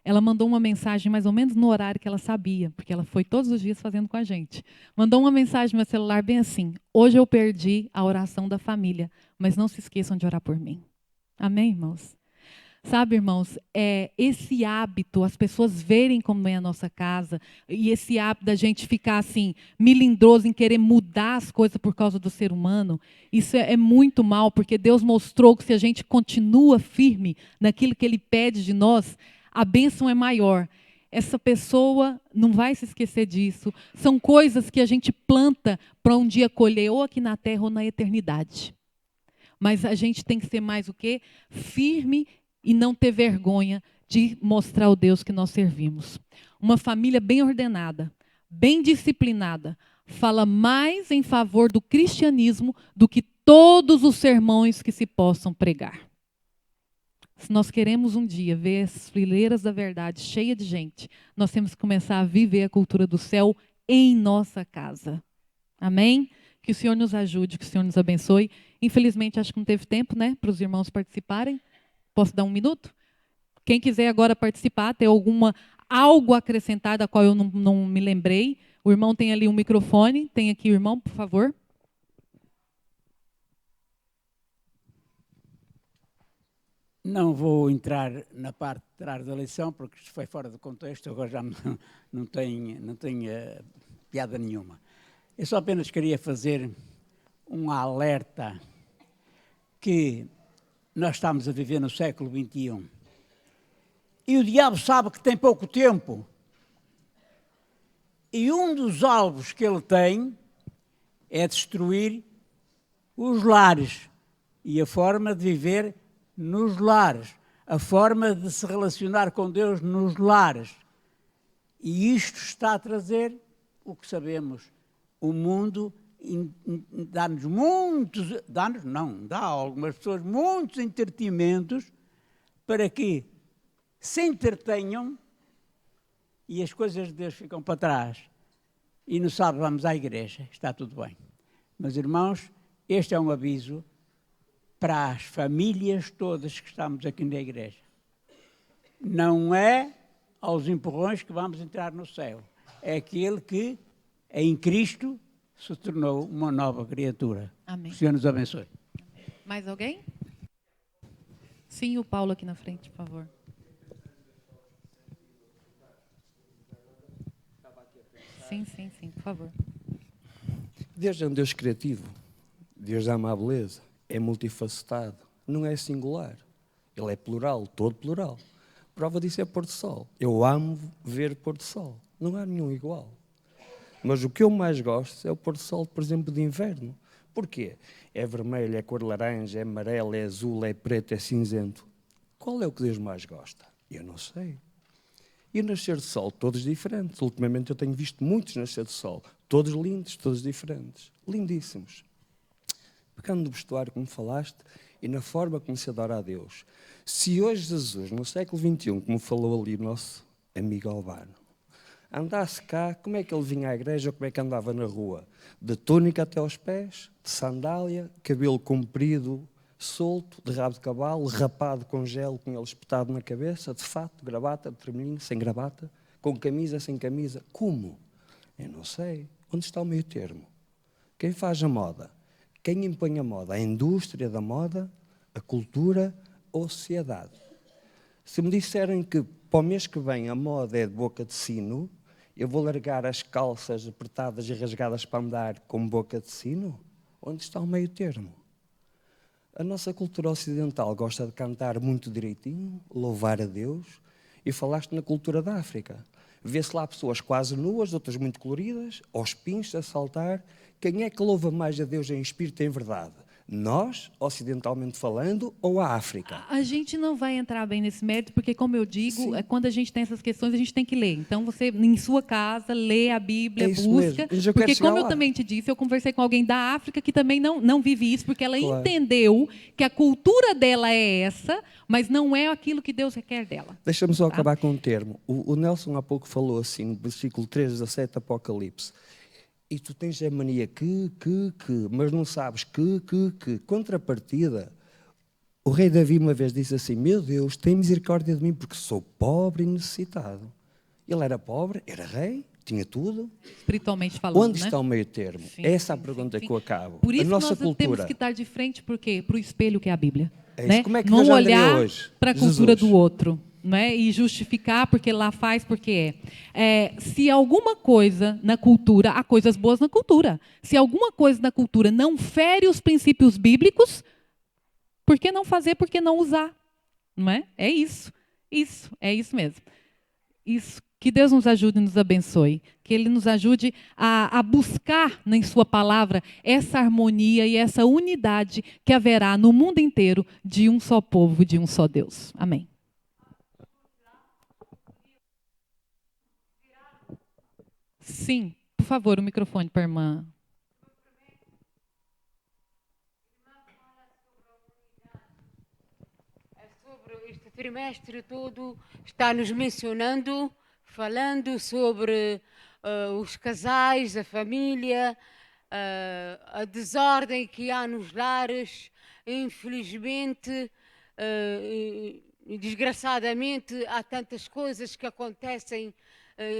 Speaker 4: ela mandou uma mensagem mais ou menos no horário que ela sabia, porque ela foi todos os dias fazendo com a gente. Mandou uma mensagem no meu celular bem assim, hoje eu perdi a oração da família, mas não se esqueçam de orar por mim. Amém, irmãos? Sabe, irmãos, esse hábito, as pessoas verem como é a nossa casa, e esse hábito da gente ficar assim, melindroso em querer mudar as coisas por causa do ser humano, isso é muito mal, porque Deus mostrou que se a gente continua firme naquilo que Ele pede de nós, a bênção é maior. Essa pessoa não vai se esquecer disso. São coisas que a gente planta para um dia colher, ou aqui na terra ou na eternidade. Mas a gente tem que ser mais o quê? Firme e não ter vergonha de mostrar o Deus que nós servimos. Uma família bem ordenada, bem disciplinada, fala mais em favor do cristianismo do que todos os sermões que se possam pregar. Se nós queremos um dia ver as fileiras da verdade cheias de gente, nós temos que começar a viver a cultura do céu em nossa casa. Amém? Que o Senhor nos ajude, que o Senhor nos abençoe. Infelizmente, acho que não teve tempo, né, para os irmãos participarem. Posso dar um minuto? Quem quiser agora participar, ter algo a acrescentar da qual eu não me lembrei, o irmão tem ali um microfone. Tem aqui o irmão, por favor.
Speaker 5: Não vou entrar na parte de trás da lição, porque isto foi fora do contexto, agora já não tem piada nenhuma. Eu só apenas queria fazer um alerta que nós estamos a viver no século XXI. E o diabo sabe que tem pouco tempo. E um dos alvos que ele tem é destruir os lares e a forma de viver nos lares, a forma de se relacionar com Deus nos lares. E isto está a trazer o que sabemos. O mundo dá-nos muitos, dá a algumas pessoas muitos entretenimentos para que se entretenham e as coisas de Deus ficam para trás. E no sábado vamos à igreja, está tudo bem. Mas, irmãos, este é um aviso para as famílias todas que estamos aqui na igreja. Não é aos empurrões que vamos entrar no céu. É aquele que, em Cristo, se tornou uma nova criatura.
Speaker 4: Amém.
Speaker 5: O Senhor nos abençoe.
Speaker 4: Mais alguém? Sim, o Paulo aqui na frente, por favor. Sim, por favor.
Speaker 6: Deus é um Deus criativo. Deus ama a beleza. É multifacetado. Não é singular. Ele é plural, todo plural. Prova disso é pôr do sol. Eu amo ver pôr do sol. Não há nenhum igual. Mas o que eu mais gosto é o pôr do sol, por exemplo, de inverno. Porquê? É vermelho, é cor laranja, é amarelo, é azul, é preto, é cinzento. Qual é o que Deus mais gosta? Eu não sei. E o nascer de sol, todos diferentes. Ultimamente eu tenho visto muitos nascer de sol, todos lindos, todos diferentes, lindíssimos. Pegando no vestuário como falaste e na forma como se adora a Deus. Se hoje Jesus, no século XXI, como falou ali o nosso amigo Albano, andasse cá, como é que ele vinha à igreja ou como é que andava na rua? De túnica até aos pés, de sandália, cabelo comprido, solto, de rabo de cavalo, rapado com gel, com ele espetado na cabeça, de fato, gravata, de termininho, sem gravata, com camisa, sem camisa. Como? Eu não sei. Onde está o meio termo? Quem faz a moda? Quem impõe a moda? A indústria da moda, a cultura ou a sociedade? Se me disserem que para o mês que vem a moda é de boca de sino, eu vou largar as calças apertadas e rasgadas para andar com boca de sino? Onde está o meio termo? A nossa cultura ocidental gosta de cantar muito direitinho, louvar a Deus, e falaste na cultura da África. Vê-se lá pessoas quase nuas, outras muito coloridas, aos pinchos, a saltar. Quem é que louva mais a Deus em espírito e em verdade? Nós, ocidentalmente falando, ou a África?
Speaker 4: A gente não vai entrar bem nesse mérito, porque, como eu digo, quando a gente tem essas questões, a gente tem que ler. Então, você, em sua casa, lê a Bíblia, busca. Porque, como eu também te disse, eu conversei com alguém da África que também não vive isso, porque ela entendeu que a cultura dela é essa, mas não é aquilo que Deus requer dela.
Speaker 6: Deixa-me só acabar com um termo. O Nelson há pouco falou assim, no versículo 3:17, Apocalipse. E tu tens a mania mas não sabes que. Contrapartida, o rei Davi uma vez disse assim, meu Deus, tem misericórdia de mim porque sou pobre e necessitado. Ele era pobre, era rei, tinha tudo.
Speaker 4: Espiritualmente falando,
Speaker 6: onde está o meio termo?
Speaker 4: Sim,
Speaker 6: essa é a pergunta que eu acabo.
Speaker 4: Por isso
Speaker 6: a nossa
Speaker 4: nós
Speaker 6: cultura,
Speaker 4: temos que estar de frente para o espelho que é a Bíblia.
Speaker 6: É
Speaker 4: né?
Speaker 6: Como é que
Speaker 4: não olhar
Speaker 6: hoje?
Speaker 4: para a cultura do outro. Né? E justificar porque lá faz, porque se alguma coisa na cultura, há coisas boas na cultura. Se alguma coisa na cultura não fere os princípios bíblicos, por que não fazer, por que não usar? Não é? É isso. É isso mesmo. Isso. Que Deus nos ajude e nos abençoe. Que Ele nos ajude a buscar em Sua palavra essa harmonia e essa unidade que haverá no mundo inteiro de um só povo, de um só Deus. Amém. Sim, por favor, o microfone para a irmã.
Speaker 7: Sobre este trimestre todo, está nos mencionando, falando sobre os casais, a família, a desordem que há nos lares. Infelizmente, e desgraçadamente, há tantas coisas que acontecem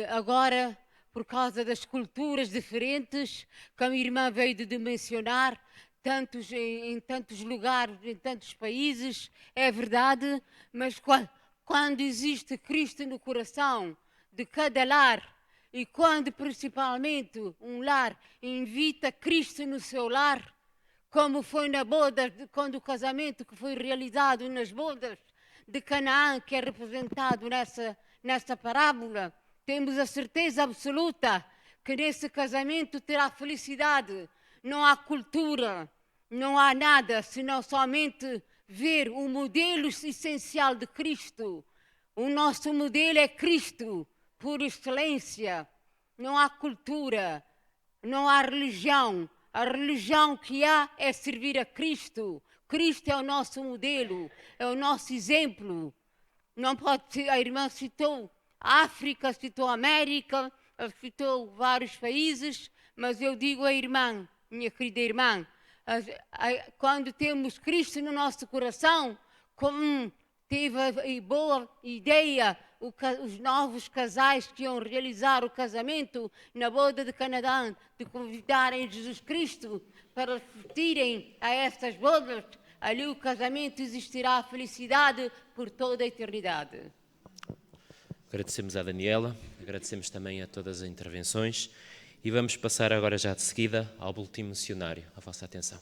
Speaker 7: agora, por causa das culturas diferentes, que a minha irmã veio de mencionar, em tantos lugares, em tantos países, é verdade, mas quando existe Cristo no coração de cada lar, e quando principalmente um lar invita Cristo no seu lar, como foi na boda, quando o casamento que foi realizado nas bodas de Canaã, que é representado nessa parábola, temos a certeza absoluta que nesse casamento terá felicidade. Não há cultura, não há nada, senão somente ver o modelo essencial de Cristo. O nosso modelo é Cristo, por excelência. Não há cultura, não há religião. A religião que há é servir a Cristo. Cristo é o nosso modelo, é o nosso exemplo. Não pode, a irmã citou a África, citou a América, citou vários países, mas eu digo à irmã, minha querida irmã, quando temos Cristo no nosso coração, como teve a boa ideia os novos casais que iam realizar o casamento na boda de Canaã, de convidarem Jesus Cristo para assistirem a estas bodas, ali o casamento existirá a felicidade por toda a eternidade.
Speaker 1: Agradecemos à Daniela, agradecemos também a todas as intervenções e vamos passar agora já de seguida ao boletim missionário. A vossa atenção.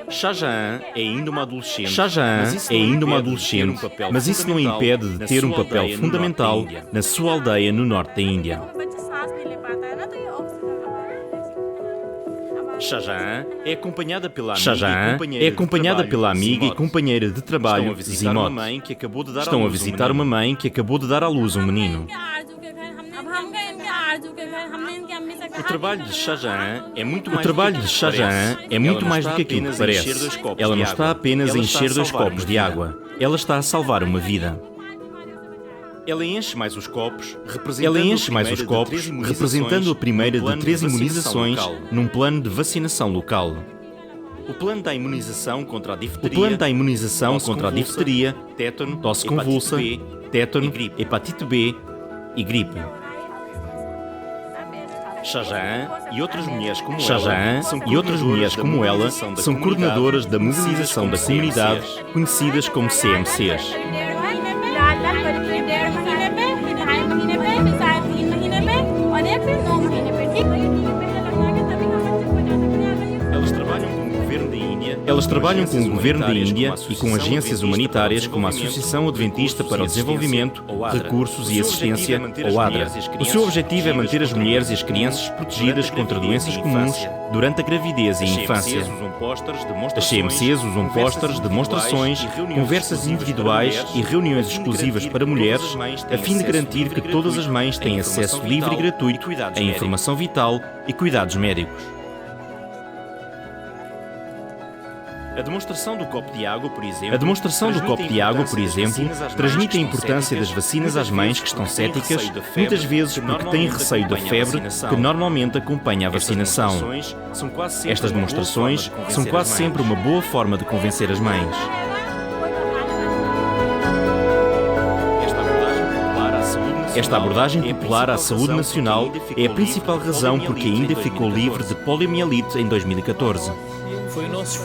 Speaker 8: Shahjahan é ainda uma adolescente, mas isso não impede de ter um papel fundamental na sua aldeia no norte da Índia. Shahjahan é acompanhada pela amiga e companheira de trabalho Zimot. Estão a visitar uma mãe que acabou de dar à luz um menino. O trabalho de Shahjahan é muito mais do que aquilo que parece. Ela não está apenas a encher 2 copos de água. Ela está a salvar uma vida. Ela enche mais os copos, representando a primeira de 3 imunizações num plano de vacinação local. O plano da imunização contra a difteria, tétano, tosse convulsa, hepatite B e gripe. Shahjahan e outras mulheres como ela são coordenadoras da mobilização da comunidade, conhecidas como CMCs. Elas trabalham com o governo da Índia e com agências humanitárias como a Associação Adventista para o Desenvolvimento, Recursos e Assistência, ou ADRA. O seu objetivo é manter as mulheres e as crianças protegidas contra doenças comuns durante a gravidez e a infância. As CMCs usam pósteres, demonstrações, conversas individuais e reuniões exclusivas para mulheres, a fim de garantir que todas as mães têm acesso livre e gratuito a informação vital e cuidados médicos. A demonstração do copo de água, por exemplo, transmite a importância das vacinas às mães que estão céticas, muitas vezes porque têm receio da febre que normalmente acompanha a vacinação. Estas demonstrações são quase sempre uma boa forma de convencer as mães. Esta abordagem popular à saúde nacional é a principal razão porque a Índia ficou livre de poliomielite em 2014.
Speaker 9: Foi o nosso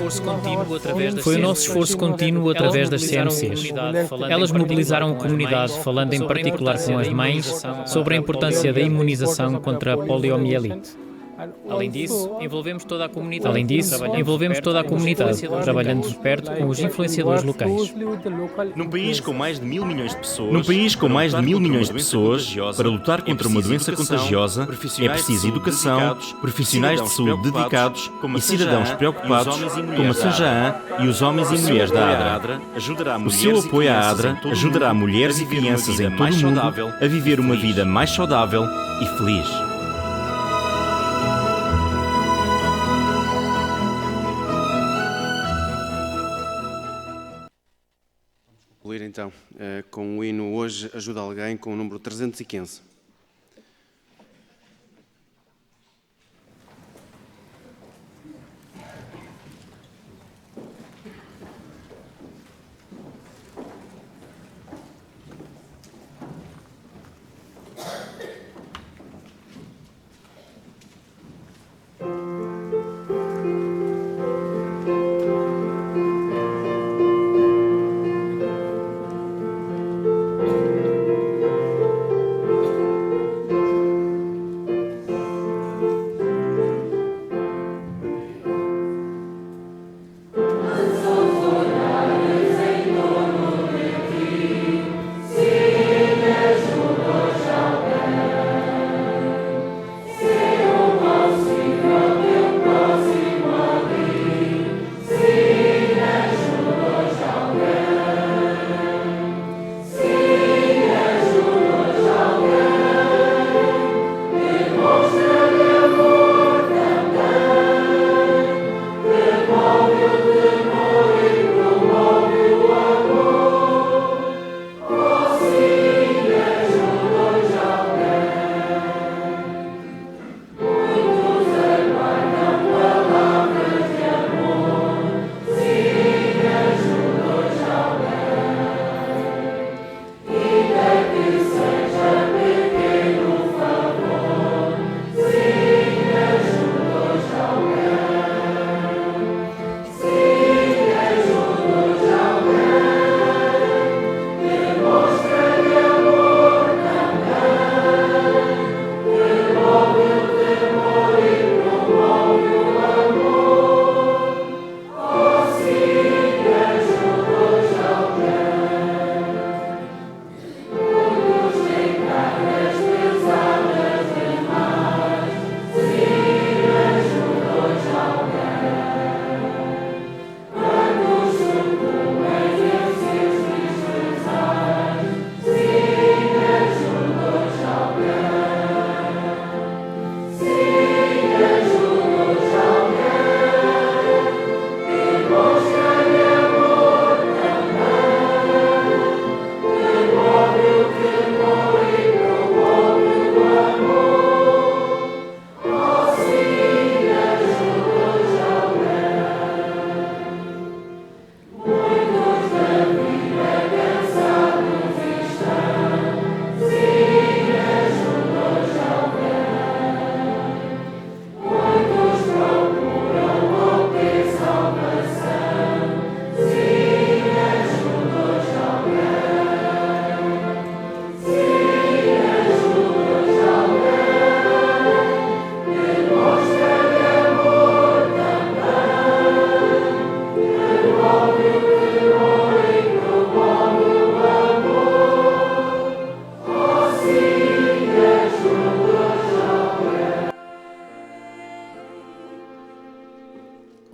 Speaker 9: esforço contínuo através das CMCs. Elas mobilizaram a comunidade, falando em particular com as mães, sobre a importância da imunização contra a poliomielite. Além disso, envolvemos toda a comunidade, trabalhando de perto com os influenciadores locais.
Speaker 8: Num país com mais de 1.000 milhões de pessoas, para lutar contra uma doença contagiosa, é preciso educação, profissionais de saúde dedicados e cidadãos preocupados, como a Shahjahan e os homens e mulheres da ADRA. O seu apoio à ADRA ajudará mulheres e crianças em todo o mundo a viver uma vida mais saudável e feliz.
Speaker 3: Então, com o hino Hoje Ajuda Alguém, com o número 315.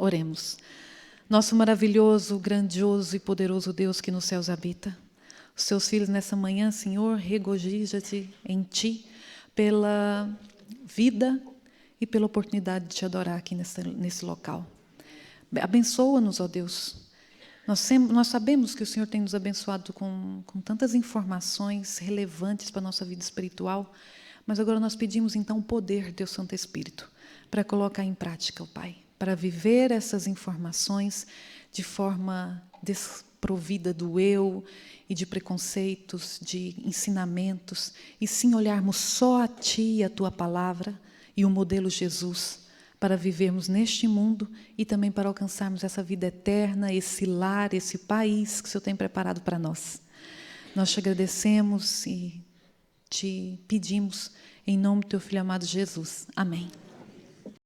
Speaker 4: Oremos. Nosso maravilhoso, grandioso e poderoso Deus que nos céus habita, os teus filhos nessa manhã, Senhor, regozija-te em Ti pela vida e pela oportunidade de Te adorar aqui nesse local. Abençoa-nos, ó Deus. Nós sabemos que o Senhor tem nos abençoado com tantas informações relevantes para a nossa vida espiritual, mas agora nós pedimos então o poder, Deus Santo Espírito, para colocar em prática, ó Pai, para viver essas informações de forma desprovida do eu e de preconceitos, de ensinamentos, e sim olharmos só a Ti e a Tua palavra e o modelo Jesus, para vivermos neste mundo e também para alcançarmos essa vida eterna, esse lar, esse país que o Senhor tem preparado para nós. Nós te agradecemos e te pedimos em nome do Teu Filho amado Jesus. Amém.